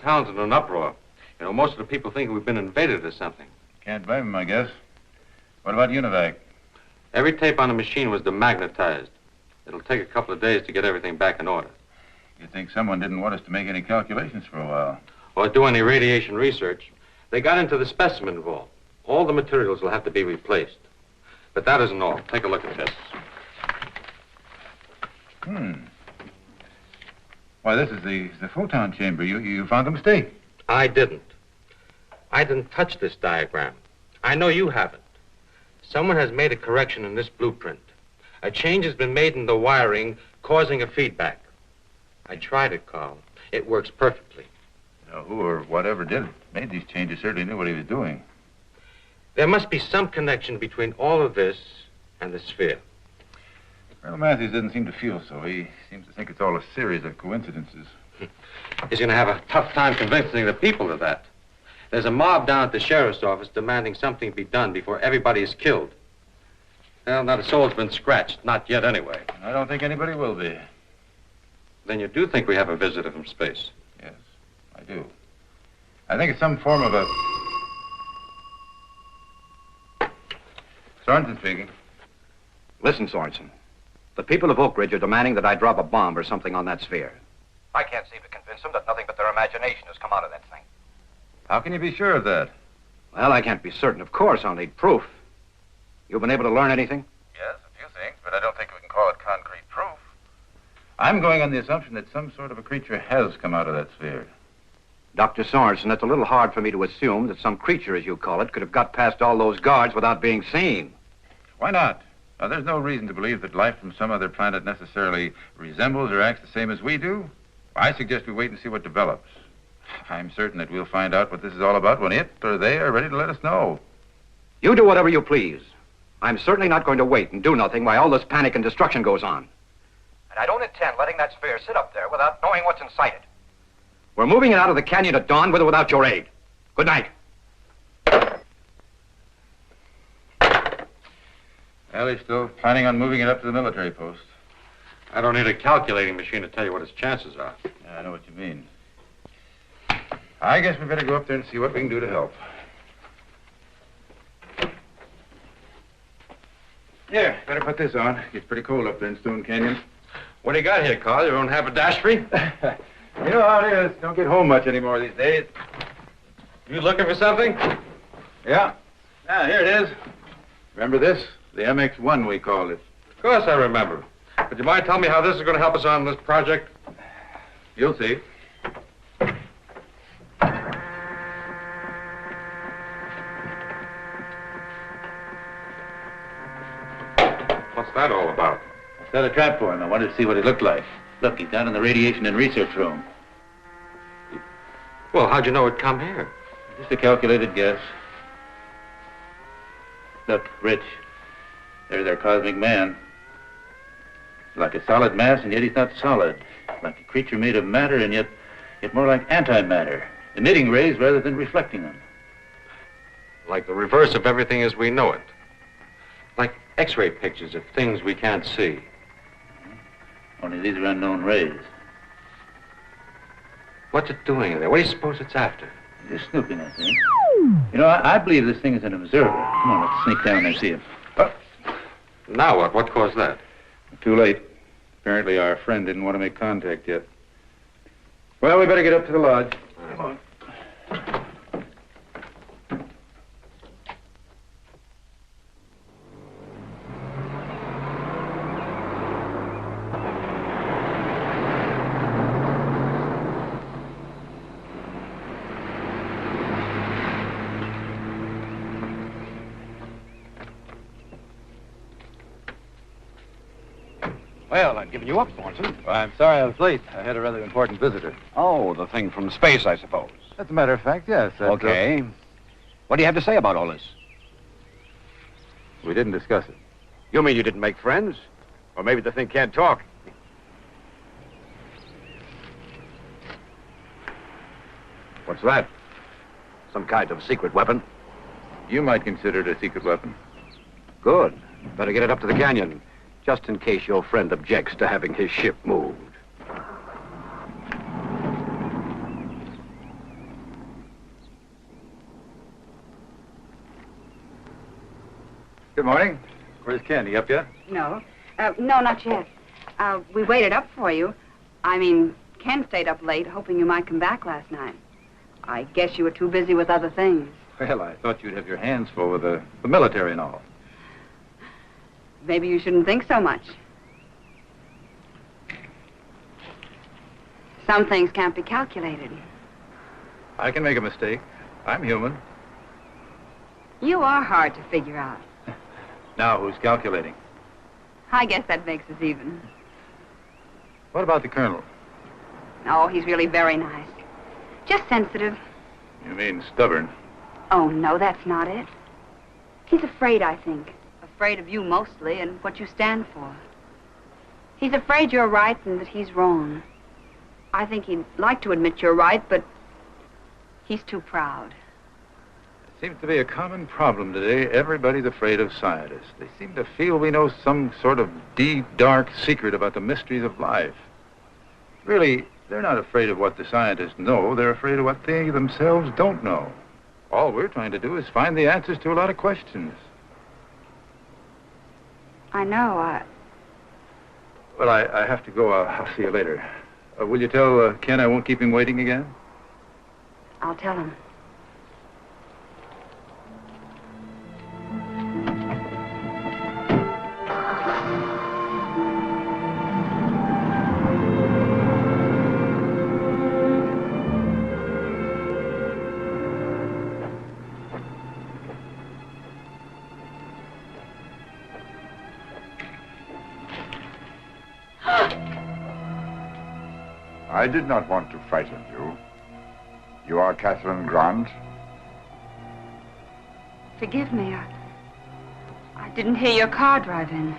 town's in an uproar. You know, most of the people think we've been invaded or something. Can't blame them, I guess. What about Univac? Every tape on the machine was demagnetized. It'll take a couple of days to get everything back in order. You'd think someone didn't want us to make any calculations for a while. Or do any radiation research. They got into the specimen vault. All the materials will have to be replaced. But that isn't all. Take a look at this. Why, this is the photon chamber. You found a mistake. I didn't. I didn't touch this diagram. I know you haven't. Someone has made a correction in this blueprint. A change has been made in the wiring, causing a feedback. I tried it, Carl. It works perfectly. Now, who or whatever made these changes certainly knew what he was doing. There must be some connection between all of this and the sphere. Colonel Matthews doesn't seem to feel so. He seems to think it's all a series of coincidences. He's going to have a tough time convincing the people of that. There's a mob down at the sheriff's office demanding something be done before everybody is killed. Well, not a soul's been scratched. Not yet, anyway. I don't think anybody will be. Then you do think we have a visitor from space? Yes, I do. I think it's some form of a... Sorenson speaking. Listen, Sorenson. The people of Oak Ridge are demanding that I drop a bomb or something on that sphere. I can't seem to convince them that nothing but their imagination has come out of that thing. How can you be sure of that? Well, I can't be certain. Of course, I'll need proof. You been able to learn anything? Yes, a few things, but I don't think we can call it concrete proof. I'm going on the assumption that some sort of a creature has come out of that sphere. Dr. Sorenson, it's a little hard for me to assume that some creature, as you call it, could have got past all those guards without being seen. Why not? Now, there's no reason to believe that life from some other planet necessarily resembles or acts the same as we do. I suggest we wait and see what develops. I'm certain that we'll find out what this is all about when it or they are ready to let us know. You do whatever you please. I'm certainly not going to wait and do nothing while all this panic and destruction goes on. And I don't intend letting that sphere sit up there without knowing what's inside it. We're moving it out of the canyon at dawn with or without your aid. Good night. Well, he's still planning on moving it up to the military post. I don't need a calculating machine to tell you what his chances are. Yeah, I know what you mean. I guess we better go up there and see what we can do to help. Here, better put this on. It's pretty cold up there in Stone Canyon. What do you got here, Carl? Your own haberdashery? You know how it is. Don't get home much anymore these days. You looking for something? Yeah. Ah, here it is. Remember this? The MX-1, we called it. Of course I remember. Would you mind telling me how this is going to help us on this project? You'll see. What's that all about? I set a trap for him. I wanted to see what he looked like. Look, he's down in the radiation and research room. Well, how'd you know it'd come here? Just a calculated guess. Look, Rich. There's our cosmic man. Like a solid mass, and yet he's not solid. Like a creature made of matter, and yet more like antimatter. Emitting rays rather than reflecting them. Like the reverse of everything as we know it. Like X-ray pictures of things we can't see. Only these are unknown rays. What's it doing there? What do you suppose it's after? Just snooping, I think. You know, I believe this thing is an observer. Come on, let's sneak down there and see him. Oh. Now what? What caused that? Too late. Apparently our friend didn't want to make contact yet. Well, we better get up to the lodge. Come on. Well, I've given you up, Sorenson. Well, I'm sorry I was late. I had a rather important visitor. Oh, the thing from space, I suppose. As a matter of fact, yes. Okay. What do you have to say about all this? We didn't discuss it. You mean you didn't make friends? Or maybe the thing can't talk? What's that? Some kind of secret weapon? You might consider it a secret weapon. Good. Better get it up to the canyon, just in case your friend objects to having his ship moved. Good morning. Where's Ken? He up yet? No. No, not yet. We waited up for you. I mean, Ken stayed up late, hoping you might come back last night. I guess you were too busy with other things. Well, I thought you'd have your hands full with the military and all. Maybe you shouldn't think so much. Some things can't be calculated. I can make a mistake. I'm human. You are hard to figure out. Now, who's calculating? I guess that makes us even. What about the colonel? Oh, he's really very nice. Just sensitive. You mean stubborn? Oh, no, that's not it. He's afraid, I think. Afraid of you mostly and what you stand for. He's afraid you're right and that he's wrong. I think he'd like to admit you're right, but he's too proud. Seems to be a common problem today. Everybody's afraid of scientists. They seem to feel we know some sort of deep, dark secret about the mysteries of life. Really, they're not afraid of what the scientists know. They're afraid of what they themselves don't know. All we're trying to do is find the answers to a lot of questions. I know, Well, I have to go. I'll see you later. Will you tell Ken I won't keep him waiting again? I'll tell him. I did not want to frighten you. You are Catherine Grant? Forgive me, I didn't hear your car drive in.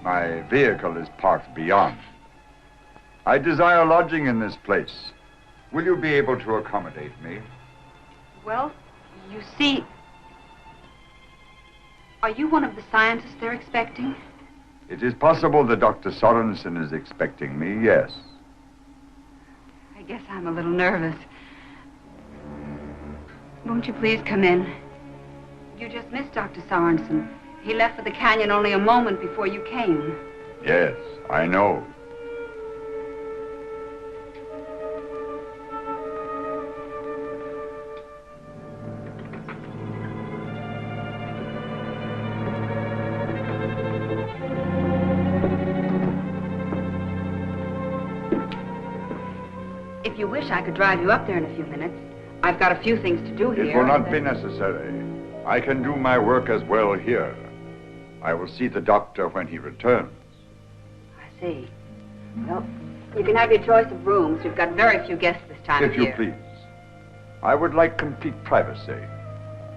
My vehicle is parked beyond. I desire lodging in this place. Will you be able to accommodate me? Well, you see... Are you one of the scientists they're expecting? It is possible that Dr. Sorenson is expecting me, yes. I guess I'm a little nervous. Won't you please come in? You just missed Dr. Sorenson. He left for the canyon only a moment before you came. Yes, I know. If you wish, I could drive you up there in a few minutes. I've got a few things to do here. It will not be necessary. I can do my work as well here. I will see the doctor when he returns. I see. Well, you can have your choice of rooms. We've got very few guests this time of year. If you please. I would like complete privacy.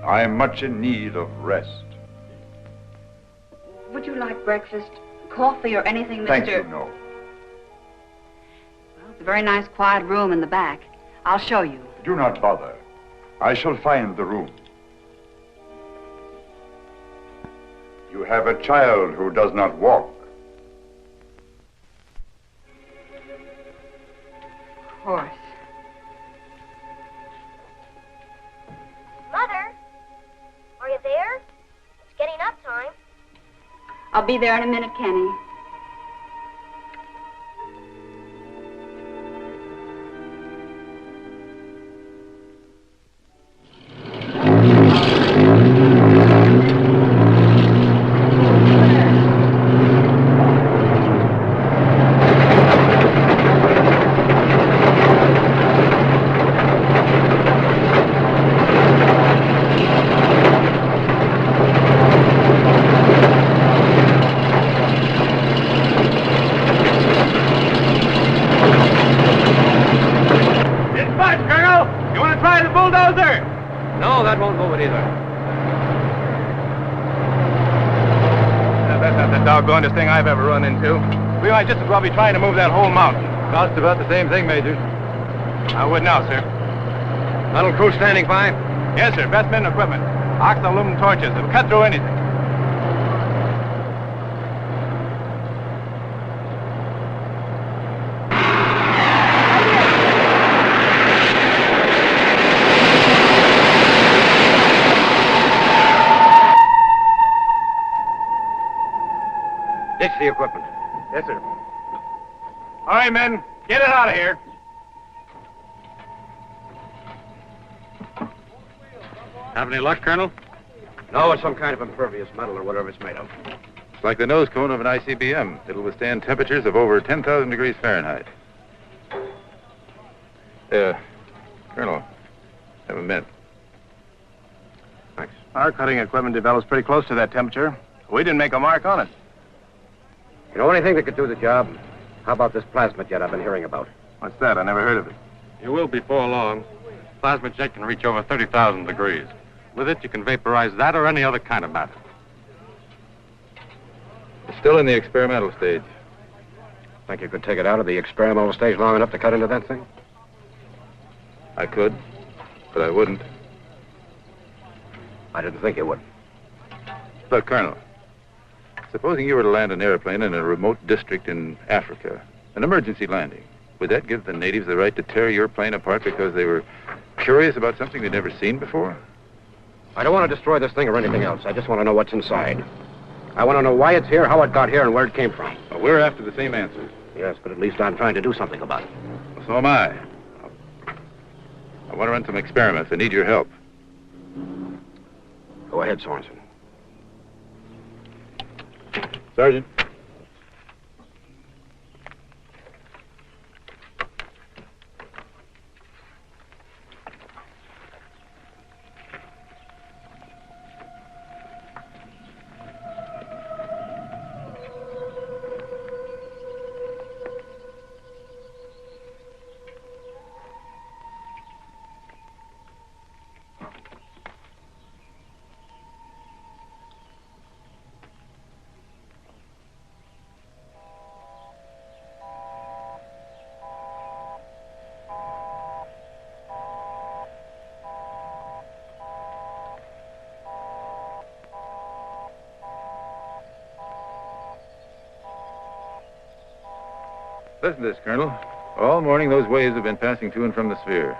I am much in need of rest. Would you like breakfast, coffee, or anything, Mr. Thank you, no. Well, it's a very nice, quiet room in the back. I'll show you. Do not bother. I shall find the room. You have a child who does not walk. Of course. Mother, are you there? It's getting up time. I'll be there in a minute, Kenny. No, that won't move it either. That's not the doggonest thing I've ever run into. We might just as well be trying to move that whole mountain. Costs about the same thing, Major. I would now, sir. Tunnel crew standing by? Yes, sir. Best men and equipment. Ox and aluminum torches. It'll cut through anything. Ditch the equipment. Yes, sir. All right, men. Get it out of here. Have any luck, Colonel? No, it's some kind of impervious metal or whatever it's made of. It's like the nose cone of an ICBM. It'll withstand temperatures of over 10,000 degrees Fahrenheit. Colonel, have a mint. Thanks. Our cutting equipment develops pretty close to that temperature. We didn't make a mark on it. You know anything that could do the job? How about this plasma jet I've been hearing about? What's that? I never heard of it. You will before long. Plasma jet can reach over 30,000 degrees. With it, you can vaporize that or any other kind of matter. It's still in the experimental stage. Think you could take it out of the experimental stage long enough to cut into that thing? I could, but I wouldn't. I didn't think you would. Look, Colonel, supposing you were to land an airplane in a remote district in Africa, an emergency landing, would that give the natives the right to tear your plane apart because they were curious about something they'd never seen before? I don't want to destroy this thing or anything else. I just want to know what's inside. I want to know why it's here, how it got here, and where it came from. Well, we're after the same answers. Yes, but at least I'm trying to do something about it. Well, so am I. I want to run some experiments. I need your help. Go ahead, Sorenson. Sergeant. Listen to this, Colonel. All morning, those waves have been passing to and from the sphere.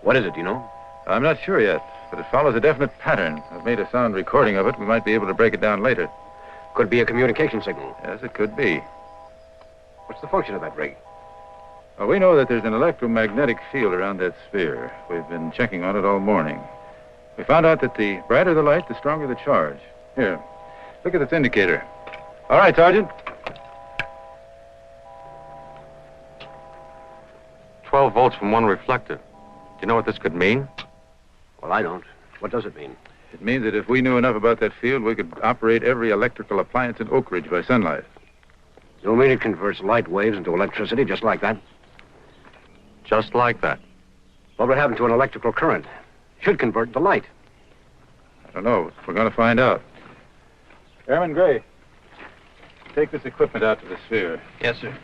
What is it, do you know? I'm not sure yet, but it follows a definite pattern. I've made a sound recording of it. We might be able to break it down later. Could be a communication signal. Yes, it could be. What's the function of that rig? Well, we know that there's an electromagnetic field around that sphere. We've been checking on it all morning. We found out that the brighter the light, the stronger the charge. Here, look at this indicator. All right, Sergeant. 12 volts from one reflector. Do you know what this could mean? Well, I don't. What does it mean? It means that if we knew enough about that field, we could operate every electrical appliance in Oak Ridge by sunlight. You mean it converts light waves into electricity just like that? Just like that. What would happen to an electrical current? Should convert to light. I don't know. We're going to find out. Airman Gray, take this equipment out to the sphere. Yes, sir.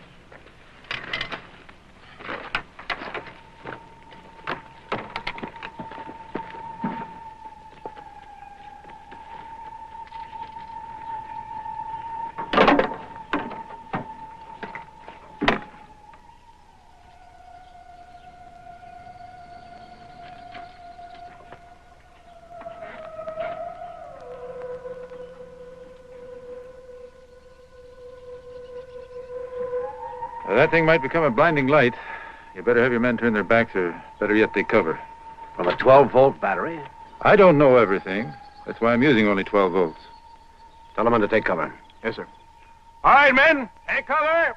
That thing might become a blinding light. You better have your men turn their backs, or better yet, they cover. From a 12-volt battery? I don't know everything. That's why I'm using only 12 volts. Tell them to take cover. Yes, sir. All right, men, take cover.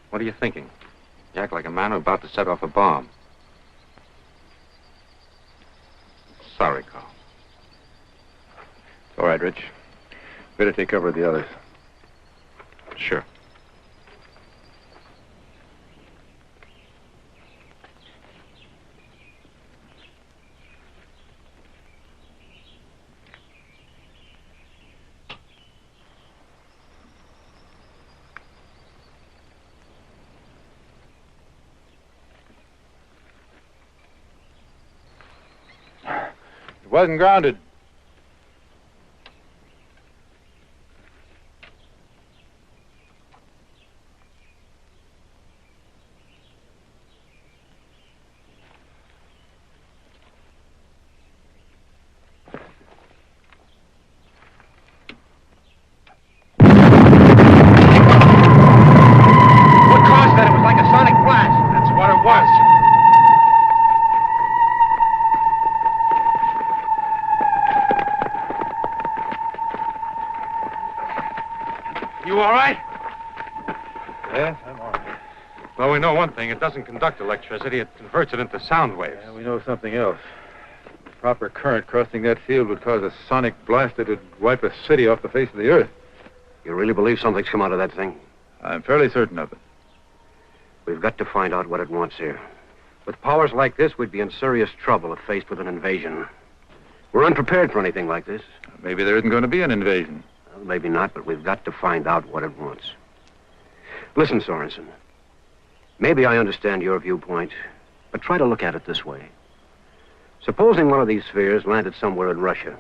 What are you thinking? You act like a man who's about to set off a bomb. Sorry, Carl. All right, Rich. Better take cover of the others. Sure. It wasn't grounded. was. You all right? Yes, I'm all right. Well, we know one thing. It doesn't conduct electricity. It converts it into sound waves. Yeah, we know something else. Proper current crossing that field would cause a sonic blast that would wipe a city off the face of the earth. You really believe something's come out of that thing? I'm fairly certain of it. We've got to find out what it wants here. With powers like this, we'd be in serious trouble if faced with an invasion. We're unprepared for anything like this. Maybe there isn't going to be an invasion. Well, maybe not, but we've got to find out what it wants. Listen, Sorenson. Maybe I understand your viewpoint, but try to look at it this way. Supposing one of these spheres landed somewhere in Russia.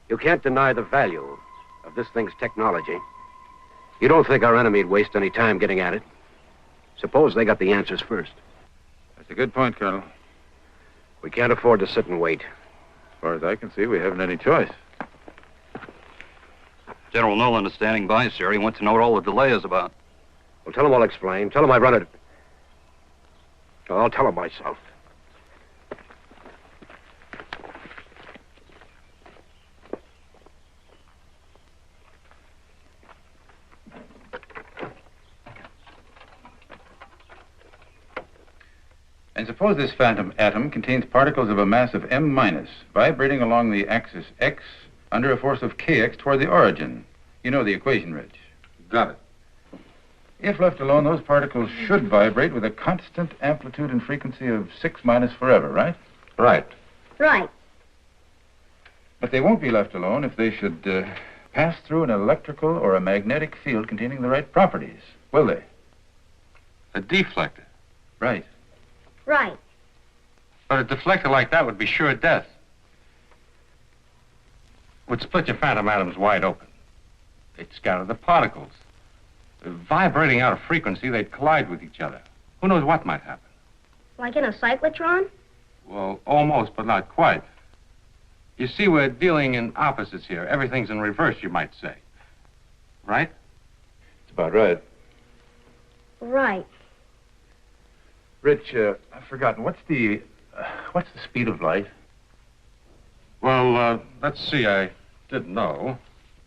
You can't deny the value of this thing's technology. You don't think our enemy'd waste any time getting at it? Suppose they got the answers first. That's a good point, Colonel. We can't afford to sit and wait. As far as I can see, we haven't any choice. General Nolan is standing by, sir. He wants to know what all the delay is about. Well, tell him I'll explain. Tell him I run it. Oh, I'll tell him myself. And suppose this phantom atom contains particles of a mass of M-, vibrating along the axis X under a force of Kx toward the origin. You know the equation, Rich. Got it. If left alone, those particles should vibrate with a constant amplitude and frequency of 6- forever, right? Right. Right. But they won't be left alone if they should pass through an electrical or a magnetic field containing the right properties, will they? A deflector. Right. Right. But a deflector like that would be sure death. Would split your phantom atoms wide open. They'd scatter the particles. Vibrating out of frequency, they'd collide with each other. Who knows what might happen? Like in a cyclotron? Well, almost, but not quite. You see, we're dealing in opposites here. Everything's in reverse, you might say. Right? It's about right. Right. Rich, I've forgotten. What's the speed of light? Well, let's see. I didn't know.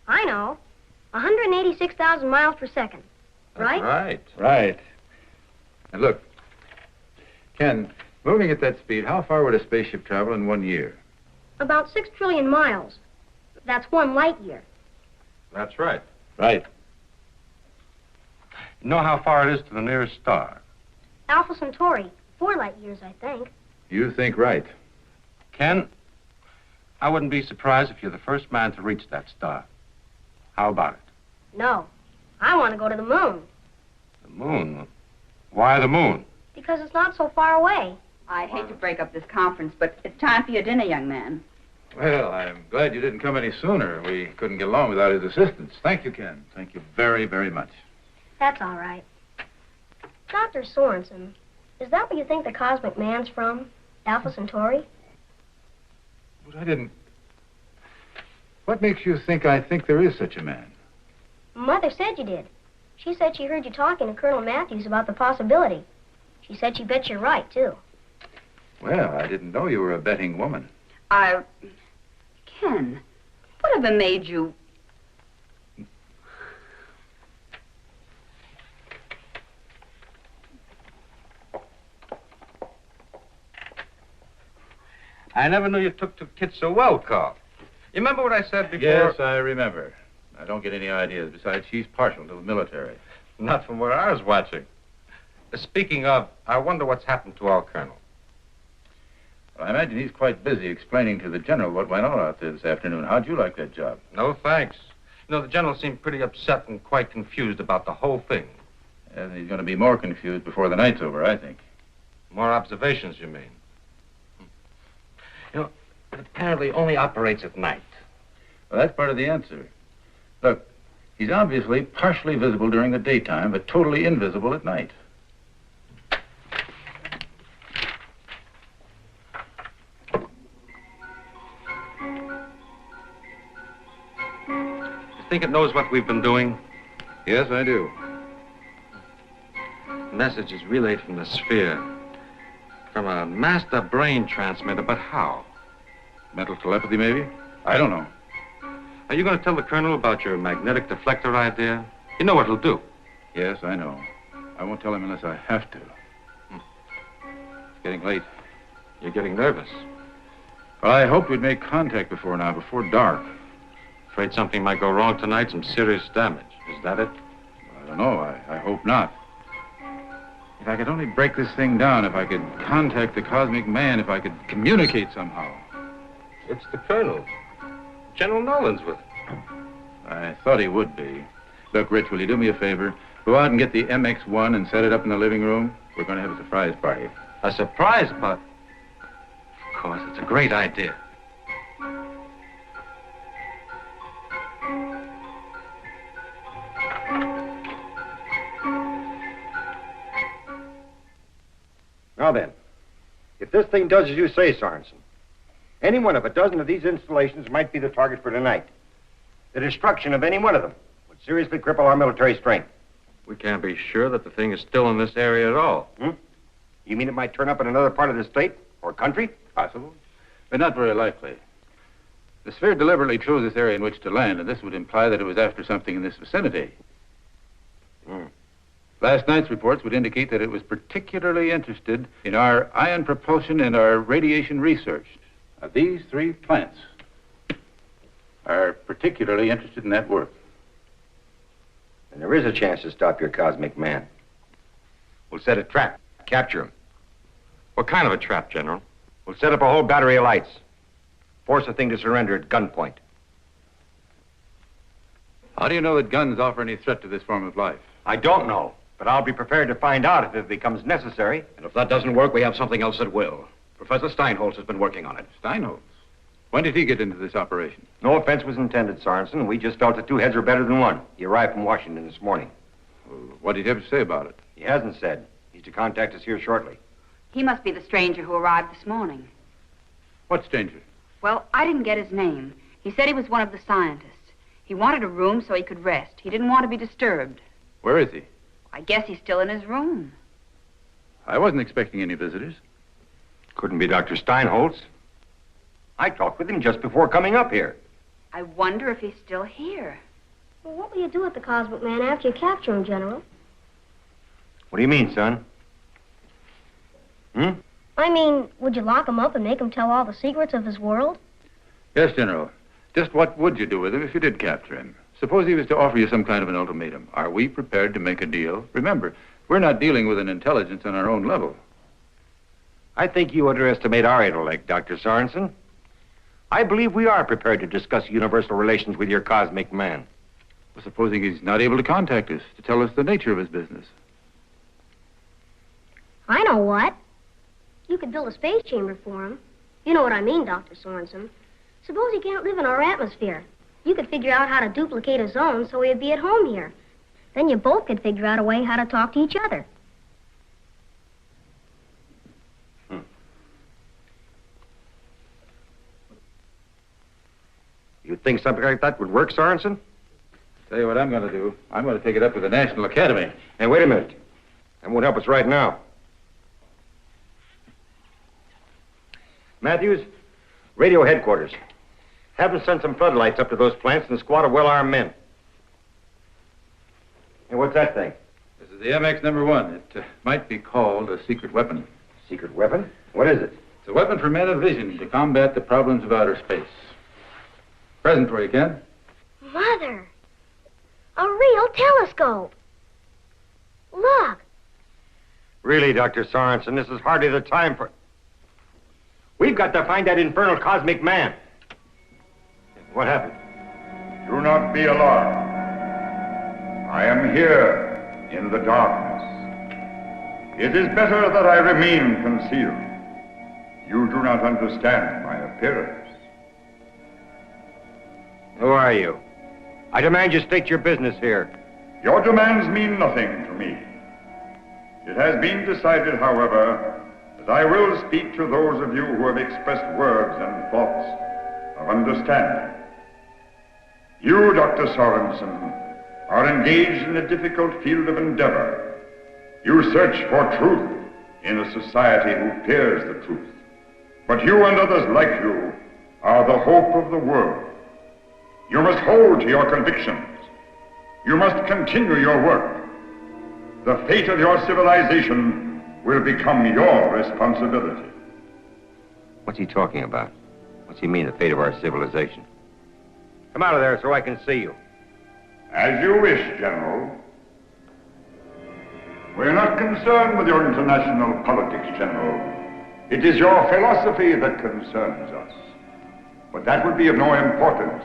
I know. 186,000 miles per second. Right? Right. Right. And look, Ken, moving at that speed, how far would a spaceship travel in 1 year? About 6 trillion miles. That's 1 light year. That's right. Right. You know how far it is to the nearest star? Alpha Centauri. 4 light years, I think. You think right. Ken, I wouldn't be surprised if you're the first man to reach that star. How about it? No. I want to go to the moon. The moon? Why the moon? Because it's not so far away. I hate to break up this conference, but it's time for your dinner, young man. Well, I'm glad you didn't come any sooner. We couldn't get along without his assistance. Thank you, Ken. Thank you very, very much. That's all right. Dr. Sorenson, is that where you think the cosmic man's from? Alpha Centauri? But I didn't... What makes you think I think there is such a man? Mother said you did. She said she heard you talking to Colonel Matthews about the possibility. She said she bet you're right, too. Well, I didn't know you were a betting woman. Ken, whatever made you... I never knew you took to kids so well, Carl. You remember what I said before? Yes, I remember. I don't get any ideas. Besides, she's partial to the military. Not from where I was watching. Speaking of, I wonder what's happened to our colonel. Well, I imagine he's quite busy explaining to the general what went on out there this afternoon. How'd you like that job? No, thanks. You know, the general seemed pretty upset and quite confused about the whole thing. And he's going to be more confused before the night's over, I think. More observations, you mean? You know, it apparently only operates at night. Well, that's part of the answer. Look, he's obviously partially visible during the daytime, but totally invisible at night. You think it knows what we've been doing? Yes, I do. The message is relayed from the sphere. From a master brain transmitter, but how? Mental telepathy, maybe? I don't know. Are you going to tell the Colonel about your magnetic deflector idea? You know what it'll do. Yes, I know. I won't tell him unless I have to. It's getting late. You're getting nervous. Well, I hoped we'd make contact before now, before dark. Afraid something might go wrong tonight, some serious damage. Is that it? I don't know. I hope not. If I could only break this thing down, if I could contact the cosmic man, if I could communicate somehow. It's the Colonel. General Nolan's with him. I thought he would be. Look, Rich, will you do me a favor? Go out and get the MX-1 and set it up in the living room. We're going to have a surprise party. A surprise party? Of course, it's a great idea. Now then, if this thing does as you say, Sorenson, any one of a dozen of these installations might be the target for tonight. The destruction of any one of them would seriously cripple our military strength. We can't be sure that the thing is still in this area at all. You mean it might turn up in another part of the state or country? Possible, but not very likely. The sphere deliberately chose this area in which to land, and this would imply that it was after something in this vicinity. Last night's reports would indicate that it was particularly interested in our ion propulsion and our radiation research. Now, these three plants are particularly interested in that work. And there is a chance to stop your cosmic man. We'll set a trap, capture him. What kind of a trap, General? We'll set up a whole battery of lights. Force the thing to surrender at gunpoint. How do you know that guns offer any threat to this form of life? I don't know, but I'll be prepared to find out if it becomes necessary. And if that doesn't work, we have something else that will. Professor Steinholtz has been working on it. Steinholtz? When did he get into this operation? No offense was intended, Sorenson. We just felt that two heads were better than one. He arrived from Washington this morning. Well, what did he have to say about it? He hasn't said. He's to contact us here shortly. He must be the stranger who arrived this morning. What stranger? Well, I didn't get his name. He said he was one of the scientists. He wanted a room so he could rest. He didn't want to be disturbed. Where is he? I guess he's still in his room. I wasn't expecting any visitors. Couldn't be Dr. Steinholtz. I talked with him just before coming up here. I wonder if he's still here. Well, what will you do with the cosmic man after you capture him, General? What do you mean, son? I mean, would you lock him up and make him tell all the secrets of his world? Yes, General. Just what would you do with him if you did capture him? Suppose he was to offer you some kind of an ultimatum. Are we prepared to make a deal? Remember, we're not dealing with an intelligence on our own level. I think you underestimate our intellect, Dr. Sorenson. I believe we are prepared to discuss universal relations with your cosmic man. Well, supposing he's not able to contact us to tell us the nature of his business. I know what. You could build a space chamber for him. You know what I mean, Dr. Sorenson. Suppose he can't live in our atmosphere. You could figure out how to duplicate his own so he'd be at home here. Then you both could figure out a way how to talk to each other. You think something like that would work, Sorenson? Tell you what I'm going to do. I'm going to take it up with the National Academy. Hey, wait a minute. That won't help us right now. Matthews, radio headquarters. Have them send some floodlights up to those plants and a squad of well-armed men. Hey, what's that thing? This is the MX #1. It might be called a secret weapon. Secret weapon? What is it? It's a weapon for men of vision to combat the problems of outer space. Present for you, Ken. Mother! A real telescope! Look! Really, Dr. Sorenson, this is hardly the time for... We've got to find that infernal cosmic man. What happened? Do not be alarmed. I am here in the darkness. It is better that I remain concealed. You do not understand my appearance. Who are you? I demand you state your business here. Your demands mean nothing to me. It has been decided, however, that I will speak to those of you who have expressed words and thoughts of understanding. You, Dr. Sorenson, are engaged in a difficult field of endeavor. You search for truth in a society who fears the truth. But you and others like you are the hope of the world. You must hold to your convictions. You must continue your work. The fate of your civilization will become your responsibility. What's he talking about? What's he mean, the fate of our civilization? Come out of there so I can see you. As you wish, General. We're not concerned with your international politics, General. It is your philosophy that concerns us. But that would be of no importance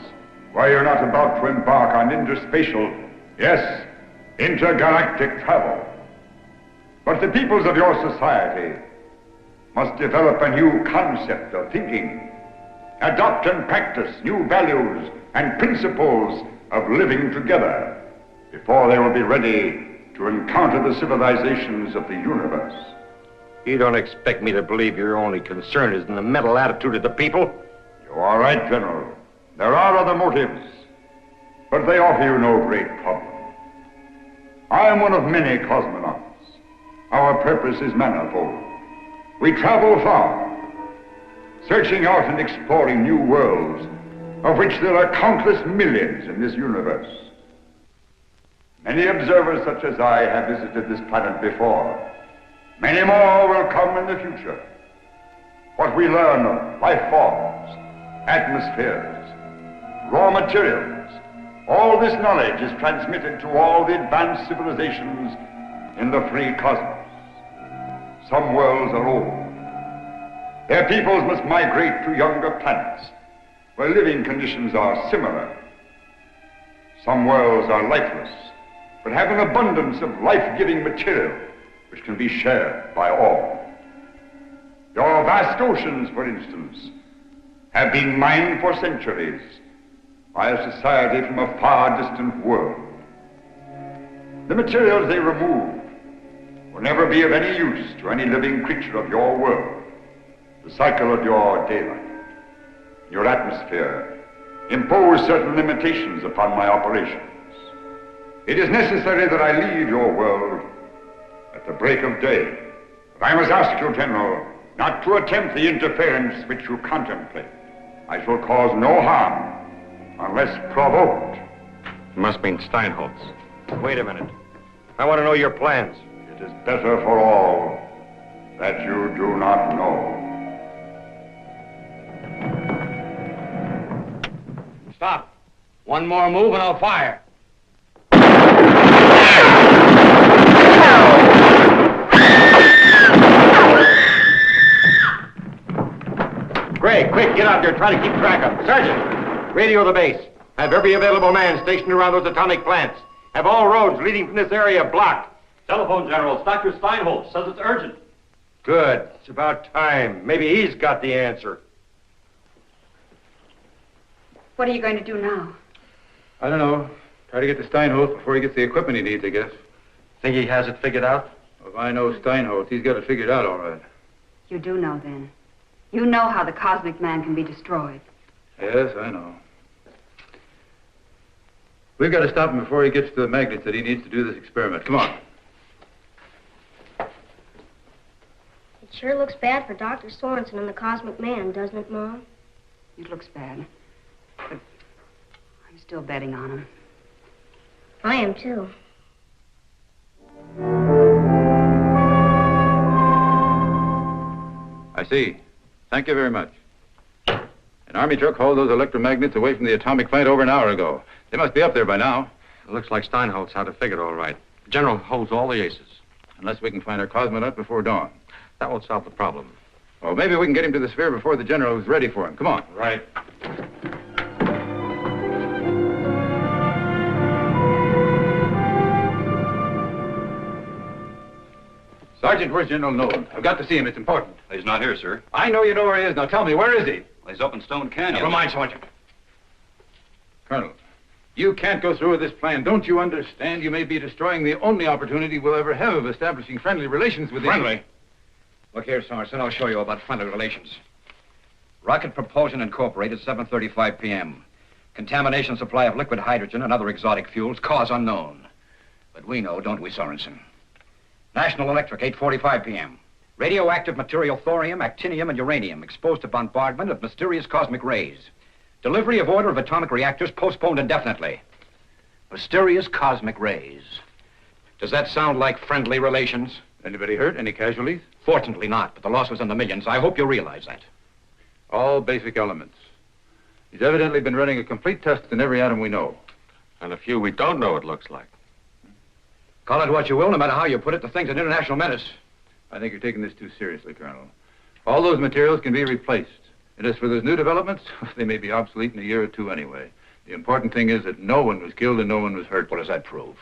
while you're not about to embark on interspatial, yes, intergalactic travel. But the peoples of your society must develop a new concept of thinking, adopt and practice new values and principles of living together before they will be ready to encounter the civilizations of the universe. You don't expect me to believe your only concern is in the mental attitude of the people? You are right, General. There are other motives, but they offer you no great problem. I am one of many cosmonauts. Our purpose is manifold. We travel far, searching out and exploring new worlds, of which there are countless millions in this universe. Many observers such as I have visited this planet before. Many more will come in the future. What we learn of life forms, atmospheres, raw materials, all this knowledge is transmitted to all the advanced civilizations in the free cosmos. Some worlds are old. Their peoples must migrate to younger planets, where living conditions are similar. Some worlds are lifeless, but have an abundance of life-giving material which can be shared by all. Your vast oceans, for instance, have been mined for centuries by a society from a far distant world. The materials they remove will never be of any use to any living creature of your world. The cycle of your daylight, your atmosphere, impose certain limitations upon my operations. It is necessary that I leave your world at the break of day. But I must ask you, General, not to attempt the interference which you contemplate. I shall cause no harm unless provoked. You must mean Steinholtz. Wait a minute. I want to know your plans. It is better for all that you do not know. Stop. One more move and I'll fire. Gray, quick, get out there. Try to keep track of them. Sergeant, radio the base. Have every available man stationed around those atomic plants. Have all roads leading from this area blocked. Telephone, General. It's Dr. Steinholtz. Says it's urgent. Good. It's about time. Maybe he's got the answer. What are you going to do now? I don't know. Try to get to Steinholtz before he gets the equipment he needs, I guess. Think he has it figured out? Well, if I know Steinholtz, he's got it figured out all right. You do know, then. You know how the cosmic man can be destroyed. Yes, I know. We've got to stop him before he gets to the magnets that he needs to do this experiment. Come on. It sure looks bad for Dr. Sorenson and the cosmic man, doesn't it, Mom? It looks bad. But I'm still betting on him. I am, too. I see. Thank you very much. An army truck hauled those electromagnets away from the atomic plant over an hour ago. They must be up there by now. It looks like Steinholtz had it figured all right. The General holds all the aces. Unless we can find our cosmonaut before dawn. That won't solve the problem. Well, maybe we can get him to the sphere before the General is ready for him. Come on. Right. Sergeant, where's General Nolan? I've got to see him. It's important. He's not here, sir. I know you know where he is. Now tell me, where is he? He's up in Stone Canyon. Never mind, Sergeant. Colonel, you can't go through with this plan. Don't you understand? You may be destroying the only opportunity we'll ever have of establishing friendly relations with Friendly? Look here, Sorenson, I'll show you about friendly relations. Rocket Propulsion Incorporated, 7:35 p.m. Contamination supply of liquid hydrogen and other exotic fuels, cause unknown. But we know, don't we, Sorenson? National Electric, 8:45 p.m. Radioactive material thorium, actinium, and uranium exposed to bombardment of mysterious cosmic rays. Delivery of order of atomic reactors postponed indefinitely. Mysterious cosmic rays. Does that sound like friendly relations? Anybody hurt? Any casualties? Fortunately not, but the loss was in the millions. I hope you realize that. All basic elements. He's evidently been running a complete test in every atom we know. And a few we don't know, it looks like. Call it what you will, no matter how you put it, the thing's an international menace. I think you're taking this too seriously, Colonel. All those materials can be replaced. And as for those new developments, they may be obsolete in a year or two anyway. The important thing is that no one was killed and no one was hurt. What does that prove?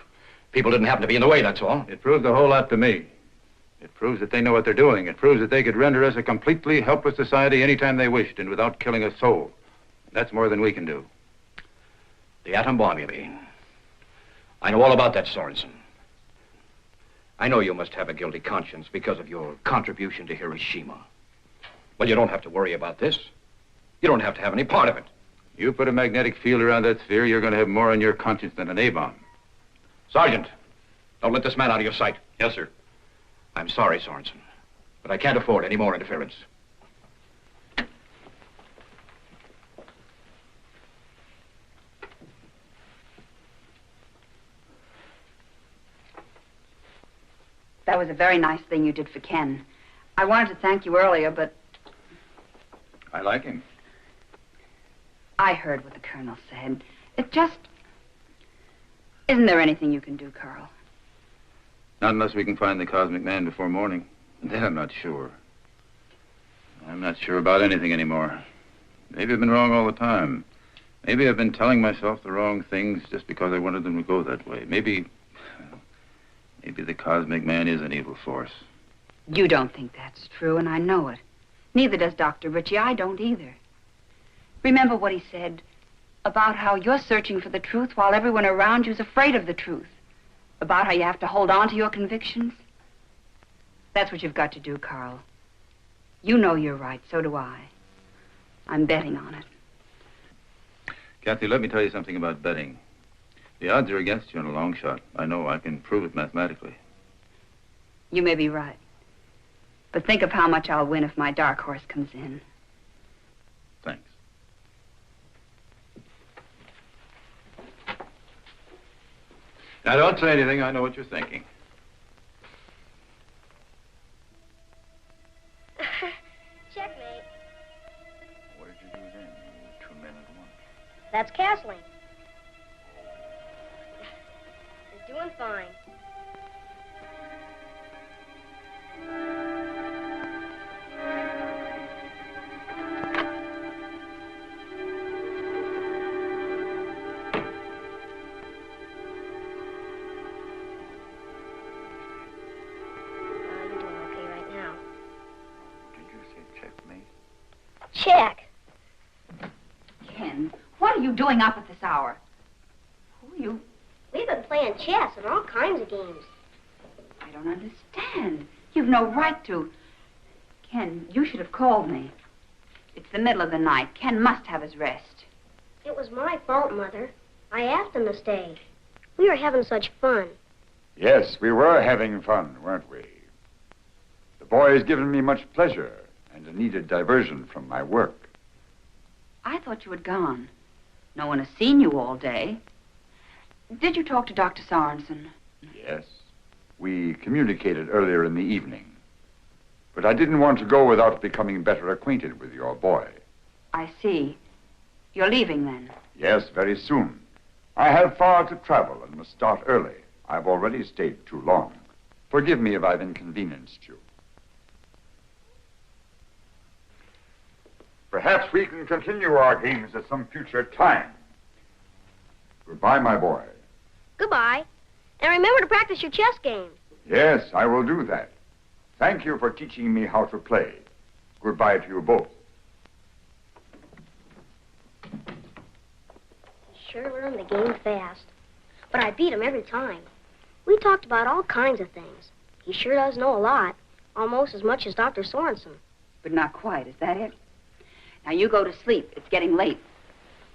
People didn't happen to be in the way, that's all. It proves a whole lot to me. It proves that they know what they're doing. It proves that they could render us a completely helpless society anytime they wished and without killing a soul. That's more than we can do. The atom bomb, you mean? I know all about that, Sorenson. I know you must have a guilty conscience because of your contribution to Hiroshima. Well, you don't have to worry about this. You don't have to have any part of it. You put a magnetic field around that sphere, you're going to have more on your conscience than an A-bomb. Sergeant, don't let this man out of your sight. Yes, sir. I'm sorry, Sorenson, but I can't afford any more interference. That was a very nice thing you did for Ken. I wanted to thank you earlier, but I like him. I heard what the Colonel said. It just... Isn't there anything you can do, Carl? Not unless we can find the cosmic man before morning. And then I'm not sure. I'm not sure about anything anymore. Maybe I've been wrong all the time. Maybe I've been telling myself the wrong things just because I wanted them to go that way. Maybe the cosmic man is an evil force. You don't think that's true, and I know it. Neither does Dr. Ritchie. I don't either. Remember what he said about how you're searching for the truth while everyone around you's afraid of the truth. About how you have to hold on to your convictions. That's what you've got to do, Carl. You know you're right, so do I. I'm betting on it. Kathy, let me tell you something about betting. The odds are against you in a long shot. I know. I can prove it mathematically. You may be right. But think of how much I'll win if my dark horse comes in. Thanks. Now, don't say anything. I know what you're thinking. Checkmate. What did you do then? You were 2 men at once. That's castling. You're doing fine. Check. Ken, what are you doing up at this hour? Who are you? We've been playing chess and all kinds of games. I don't understand. You've no right to. Ken, you should have called me. It's the middle of the night. Ken must have his rest. It was my fault, Mother. I asked him to stay. We were having such fun. Yes, we were having fun, weren't we? The boy has given me much pleasure and a needed diversion from my work. I thought you had gone. No one has seen you all day. Did you talk to Dr. Sorenson? Yes. We communicated earlier in the evening. But I didn't want to go without becoming better acquainted with your boy. I see. You're leaving then? Yes, very soon. I have far to travel and must start early. I've already stayed too long. Forgive me if I've inconvenienced you. Perhaps we can continue our games at some future time. Goodbye, my boy. Goodbye. And remember to practice your chess game. Yes, I will do that. Thank you for teaching me how to play. Goodbye to you both. He sure learned the game fast. But I beat him every time. We talked about all kinds of things. He sure does know a lot. Almost as much as Dr. Sorenson. But not quite, is that it? Now you go to sleep. It's getting late.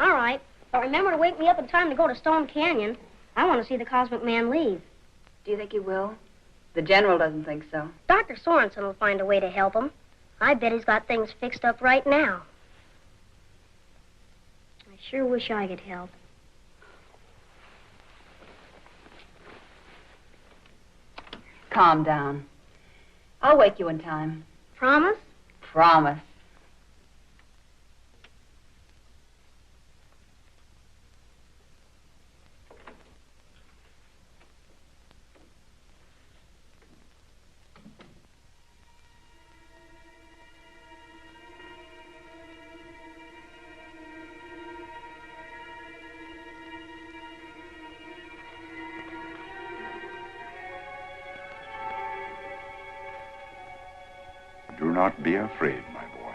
All right. But remember to wake me up in time to go to Stone Canyon. I want to see the Cosmic Man leave. Do you think he will? The general doesn't think so. Dr. Sorenson will find a way to help him. I bet he's got things fixed up right now. I sure wish I could help. Calm down. I'll wake you in time. Promise? Promise. Do not be afraid, my boy.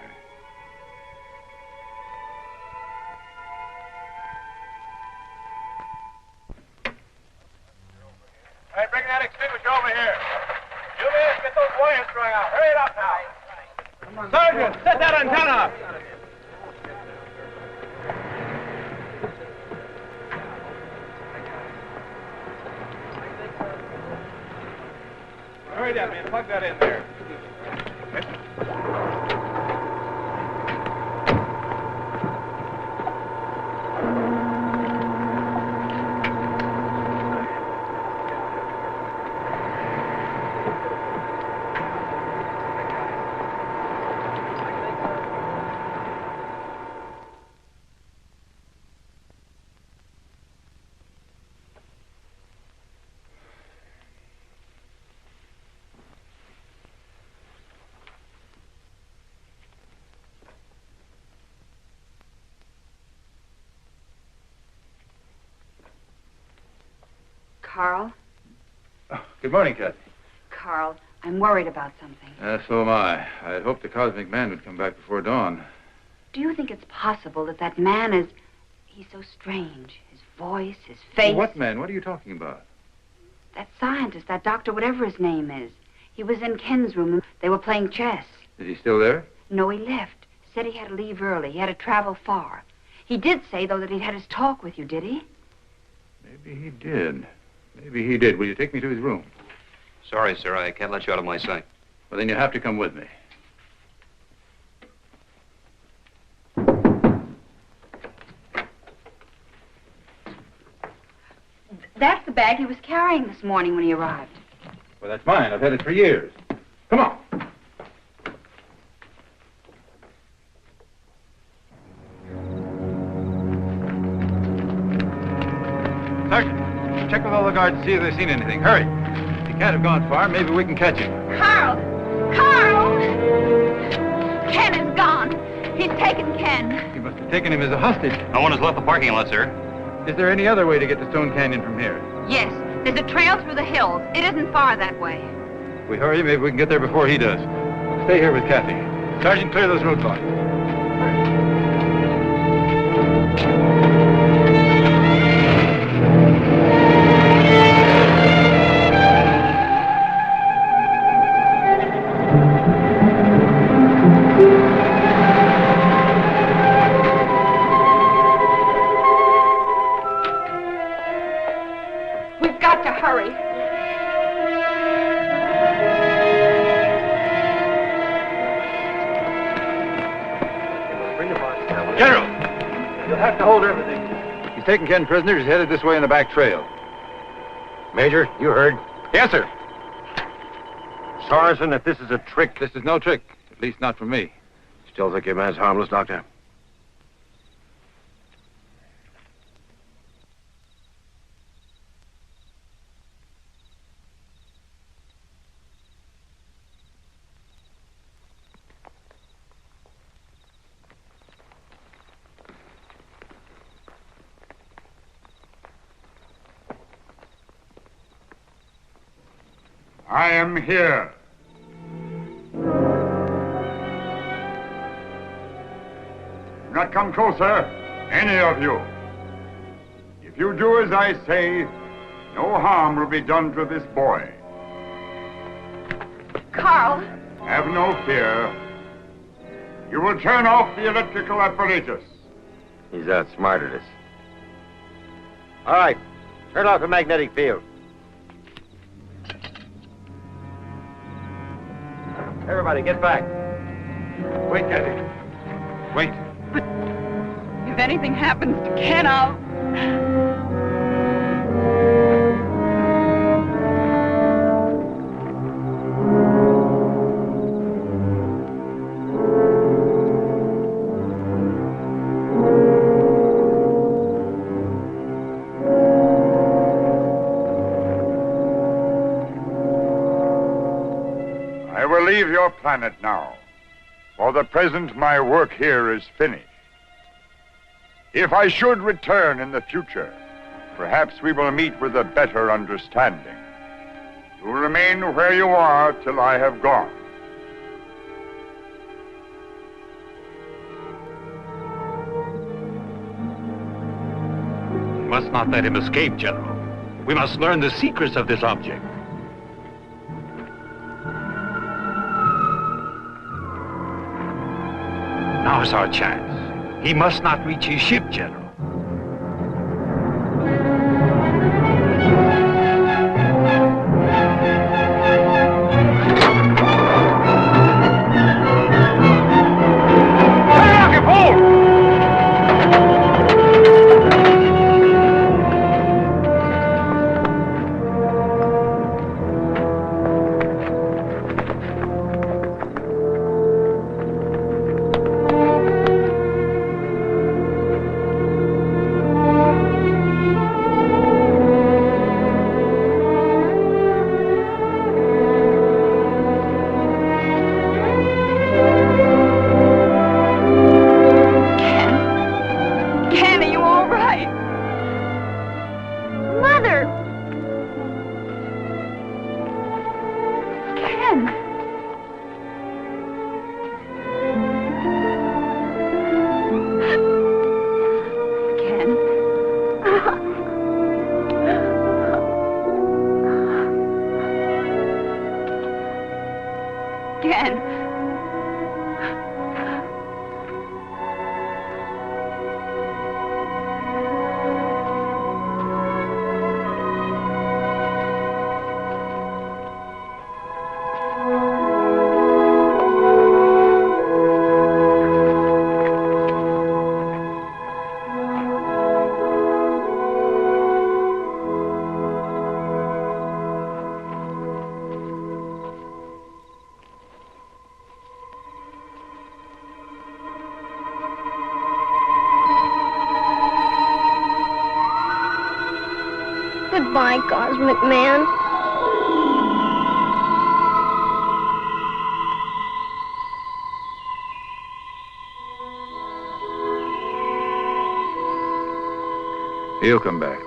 Hey, bring that extinguisher over here. Julius, get those wires strung out. Hurry it up now. Sergeant, set that antenna up. Hurry up, man. Plug that in there. Carl? Oh, good morning, Kathy. Carl, I'm worried about something. So am I. I'd hoped the cosmic man would come back before dawn. Do you think it's possible that that man is... He's so strange. His voice, his face... What man? What are you talking about? That scientist, that doctor, whatever his name is. He was in Ken's room and they were playing chess. Is he still there? No, he left. Said he had to leave early. He had to travel far. He did say, though, that he'd had his talk with you, did he? Maybe he did. Maybe he did. Will you take me to his room? Sorry, sir. I can't let you out of my sight. Well, then you have to come with me. That's the bag he was carrying this morning when he arrived. Well, that's mine. I've had it for years. Come on. Sergeant, check with all the guards to see if they've seen anything. Hurry. He can't have gone far. Maybe we can catch him. Carl! Carl! Ken is gone. He's taken Ken. He must have taken him as a hostage. No one has left the parking lot, sir. Is there any other way to get to Stone Canyon from here? Yes, there's a trail through the hills. It isn't far that way. If we hurry, maybe we can get there before he does. Stay here with Kathy. Sergeant, clear those roadblocks. We've got to hurry. General! You'll have to hold everything. He's taken Ken prisoner. He's headed this way in the back trail. Major, you heard. Yes, sir. Sorenson, if this is a trick... This is no trick. At least not for me. Still think your man's harmless, Doctor? I am here. Do not come closer, any of you. If you do as I say, no harm will be done to this boy. Carl! Have no fear. You will turn off the electrical apparatus. He's outsmarted us. All right, turn off the magnetic field. Everybody, get back. Wait, Daddy. Wait. If anything happens to Ken, I'll... I will leave your planet now. For the present, my work here is finished. If I should return in the future, perhaps we will meet with a better understanding. You will remain where you are till I have gone. We must not let him escape, General. We must learn the secrets of this object. Now's our chance. He must not reach his ship, General. Goodbye, Cosmic Man. He'll come back.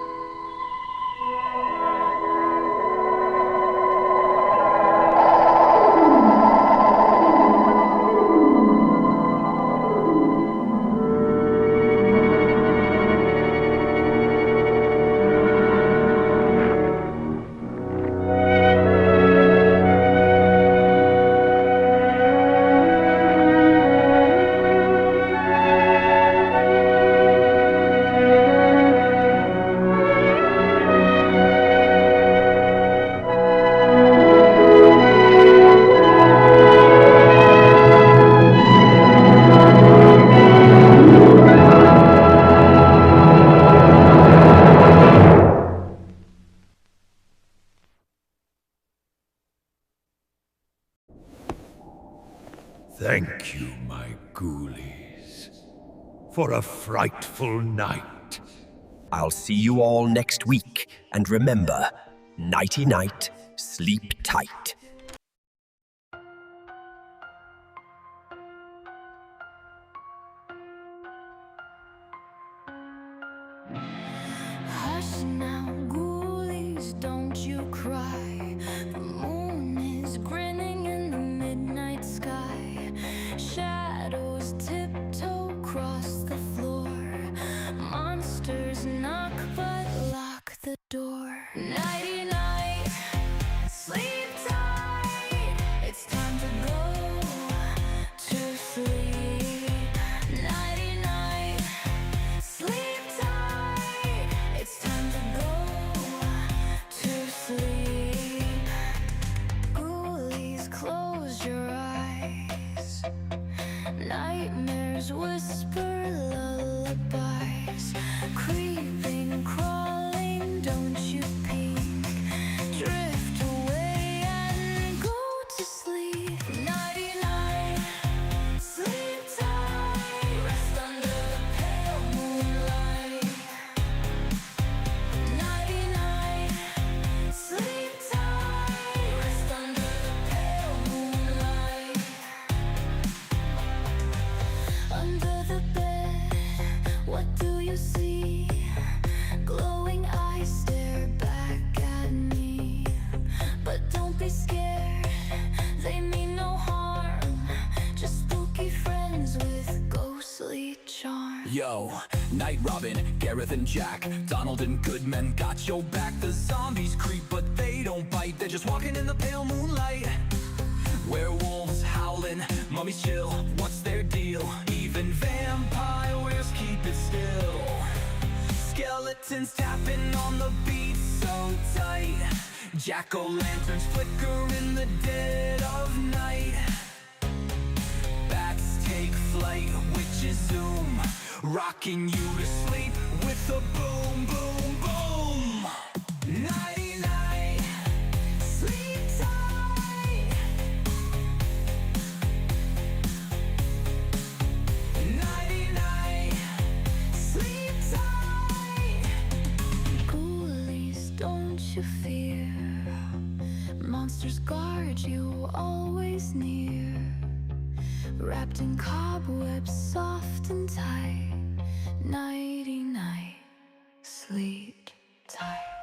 Thank you, my ghoulies, for a frightful night. I'll see you all next week, and remember, nighty-night, sleep tight. Hush now, ghoulies, don't you cry. The moon is grinning in the midnight sky. Shadows tiptoe across the floor. Monsters knock but lock the door. Nighty night, sleep tight. It's time to go to sleep. Nighty night, sleep tight. It's time to go to sleep. Ghoulies, close your eyes. monsters whisper lullabies. Creeping, crawling, don't you peek. Drift away and go to sleep. Nighty-night, sleep tight. Rest under the pale moonlight. Nighty-night, sleep tight. Rest under the pale moonlight. Under the bed, what do you see? Glowing eyes stare back at me. But don't be scared, they mean no harm. Just spooky friends with ghostly charm. Yo, Night Robin, Gareth and Jack, Donald and Goodman got your back. The zombies creep, but they don't bite. They're just walking in the pale moonlight. Werewolves howling, mummies chill. What's their deal? Even vampires keep it still. Skeletons tapping on the beat so tight. Jack-o'-lanterns flicker in the dead of night. Bats take flight, witches zoom, rocking you to sleep with a boom, boom, boom. Nighty-night, sleep tight. Nighty-night, sleep tight. Ghoulies, don't you fear. Monsters guard you always near. Wrapped in cobwebs, soft and tight. Nighty-night, sleep tight.